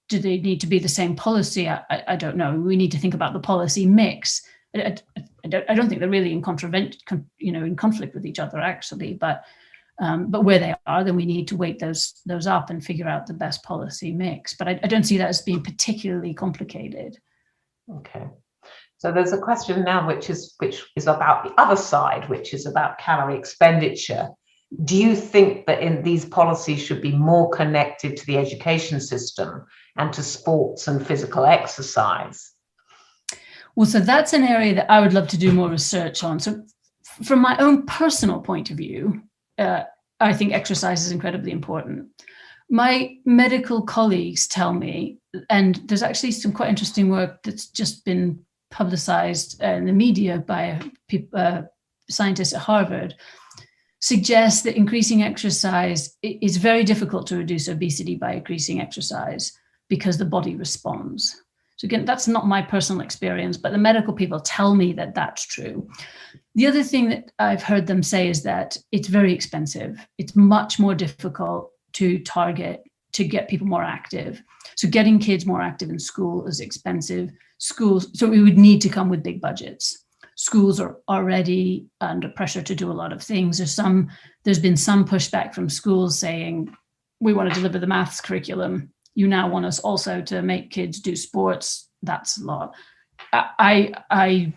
Do they need to be the same policy? I don't know. We need to think about the policy mix. I don't think they're really in conflict with each other, actually. But where they are, then we need to weight those up and figure out the best policy mix. But I don't see that as being particularly complicated. Okay. So there's a question now which is about the other side, which is about calorie expenditure. Do you think that in these policies should be more connected to the education system and to sports and physical exercise? Well, so that's an area that I would love to do more research on. So from my own personal point of view, I think exercise is incredibly important. My medical colleagues tell me, and there's actually some quite interesting work that's just been publicized in the media by scientists at Harvard, suggests that increasing exercise is very difficult to reduce obesity by increasing exercise because the body responds. So again, that's not my personal experience, but the medical people tell me that that's true. The other thing that I've heard them say is that it's very expensive. It's much more difficult to target, to get people more active. So getting kids more active in school is expensive. Schools, so we would need to come with big budgets. Schools are already under pressure to do a lot of things. There's been some pushback from schools saying, we want to deliver the maths curriculum. You now want us also to make kids do sports. That's a lot. I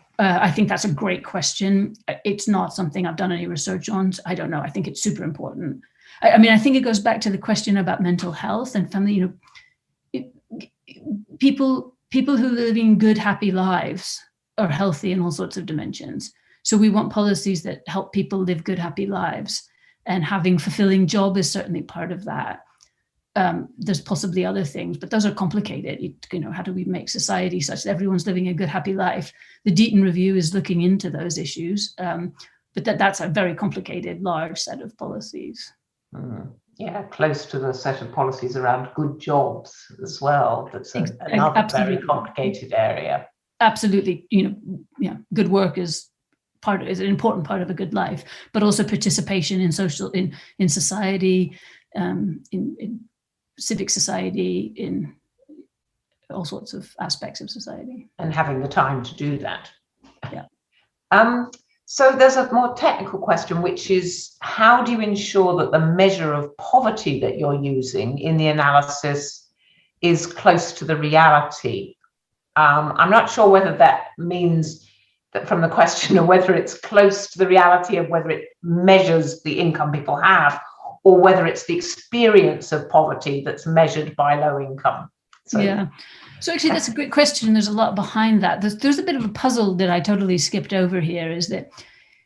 think that's a great question. It's not something I've done any research on. So I don't know. I think it's super important. I mean, I think it goes back to the question about mental health and family. People who live in good, happy lives are healthy in all sorts of dimensions. So we want policies that help people live good, happy lives. And having a fulfilling job is certainly part of that. There's possibly other things, but those are complicated. How do we make society such that everyone's living a good, happy life? The Deaton Review is looking into those issues, but that's a very complicated, large set of policies. Yeah, close to the set of policies around good jobs as well. That's another Absolutely. very complicated area. Absolutely, good work is an important part of a good life, but also participation in society, in civic society, in all sorts of aspects of society. And having the time to do that. Yeah. So there's a more technical question, which is, how do you ensure that the measure of poverty that you're using in the analysis is close to the reality? I'm not sure whether that means that from the question of whether it's close to the reality of whether it measures the income people have, or whether it's the experience of poverty that's measured by low income. So, yeah. So actually, that's a great question. And there's a lot behind that. There's a bit of a puzzle that I totally skipped over here, is that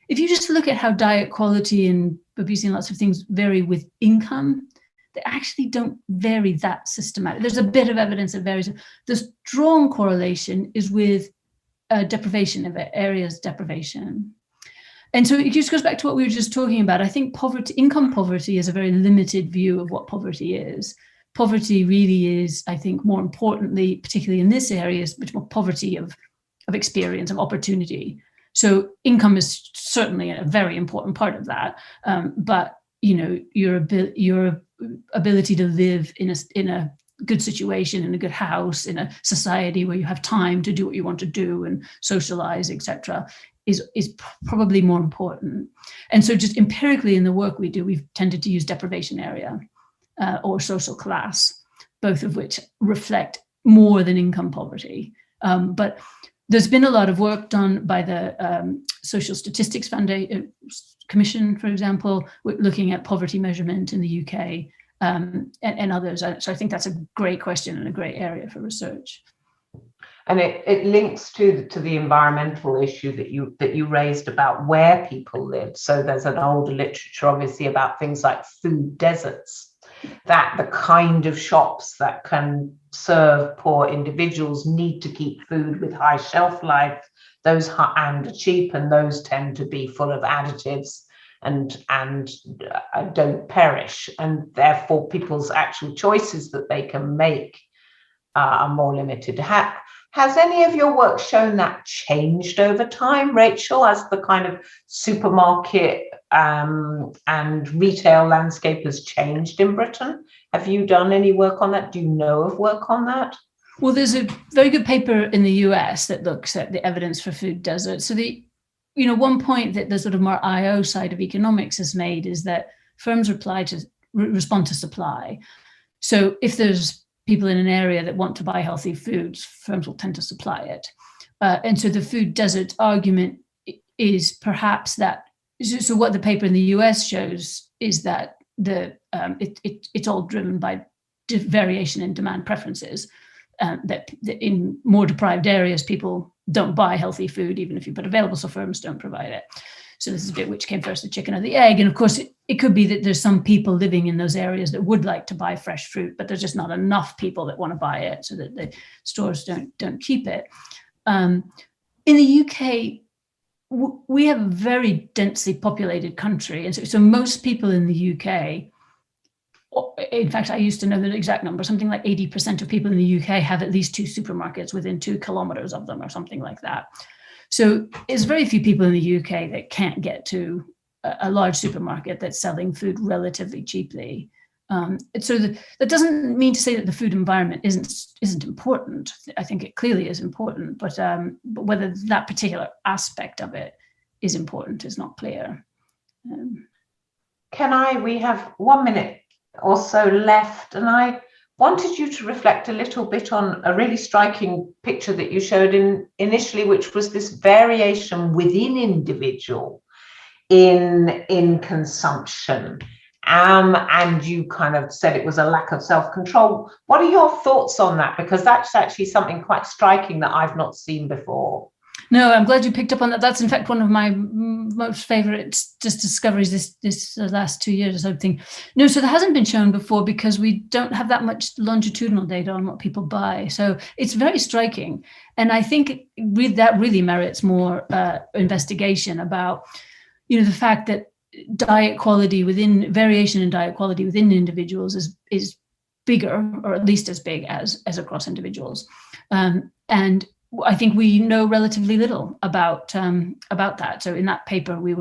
if you just look at how diet quality and obesity and lots of things vary with income, they actually don't vary that systematic. There's a bit of evidence that varies. The strong correlation is with deprivation of areas deprivation. And so it just goes back to what we were just talking about. I think income poverty is a very limited view of what poverty is. Poverty really is, I think, more importantly, particularly in this area, is much more poverty of experience, of opportunity. So income is certainly a very important part of that. But your ability to live in a good situation, in a good house, in a society where you have time to do what you want to do and socialize, etc., is probably more important. And so just empirically in the work we do, we've tended to use deprivation area or social class, both of which reflect more than income poverty. But there's been a lot of work done by the Social Statistics Commission, for example, looking at poverty measurement in the UK and others. So I think that's a great question and a great area for research. And it links to the environmental issue that you raised about where people live. So there's an older literature, obviously, about things like food deserts, that the kind of shops that can serve poor individuals need to keep food with high shelf life, those and cheap, and those tend to be full of additives and don't perish, and therefore people's actual choices that they can make are more limited. Has any of your work shown that changed over time, Rachel, as the kind of supermarket and retail landscape has changed in Britain? Have you done any work on that? Do you know of work on that? Well, there's a very good paper in the US that looks at the evidence for food deserts. So one point that the sort of more IO side of economics has made is that firms respond to supply. So if there's people in an area that want to buy healthy foods, firms will tend to supply it. And so the food desert argument is perhaps that. So what the paper in the US shows is that it's all driven by variation in demand preferences. That in more deprived areas, people don't buy healthy food, even if you put available, so firms don't provide it. So this is a bit which came first, the chicken or the egg. And of course, it could be that there's some people living in those areas that would like to buy fresh fruit, but there's just not enough people that want to buy it, so that the stores don't keep it. In the UK, we have a very densely populated country. And so most people in the UK, in fact, I used to know the exact number, something like 80% of people in the UK have at least 2 supermarkets within 2 kilometers of them, or something like that. So it's very few people in the UK that can't get to a large supermarket that's selling food relatively cheaply. So that doesn't mean to say that the food environment isn't important. I think it clearly is important, but whether that particular aspect of it is important is not clear. We have 1 minute or so left, and I wanted you to reflect a little bit on a really striking picture that you showed initially, which was this variation within individual in consumption. And you kind of said it was a lack of self-control. What are your thoughts on that? Because that's actually something quite striking that I've not seen before. No, I'm glad you picked up on that. That's in fact one of my most favorite just discoveries this last 2 years or something. No, so that hasn't been shown before because we don't have that much longitudinal data on what people buy. So it's very striking. And I think that really merits more investigation about, the fact that variation in diet quality within individuals is bigger, or at least as big as across individuals. And I think we know relatively little about that. So in that paper, we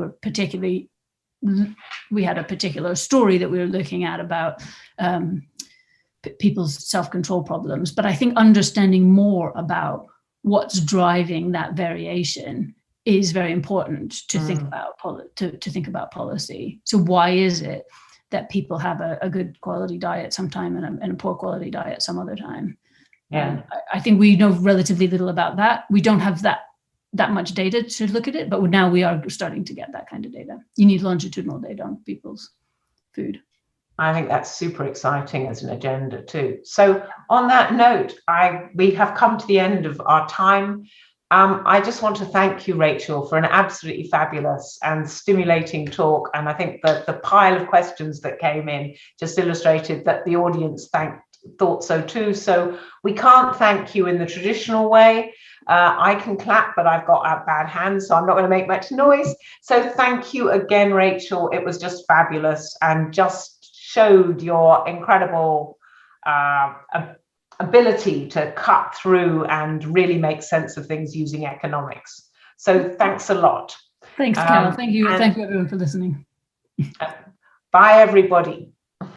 had a particular story that we were looking at about people's self-control problems. But I think understanding more about what's driving that variation is very important to think about to think about policy. So why is it that people have a good quality diet sometime and a poor quality diet some other time? And I think we know relatively little about that. We don't have that much data to look at it, but now we are starting to get that kind of data. You need longitudinal data on people's food. I think that's super exciting as an agenda too. So on that note, we have come to the end of our time. I just want to thank you, Rachel, for an absolutely fabulous and stimulating talk. And I think that the pile of questions that came in just illustrated that the audience thought so too. So we can't thank you in the traditional way. I can clap, but I've got bad hands, so I'm not going to make much noise. So thank you again, Rachel. It was just fabulous and just showed your incredible ability to cut through and really make sense of things using economics. So thanks a lot. Thanks, Carol. Thank you. Thank you, everyone, for listening. Bye, everybody.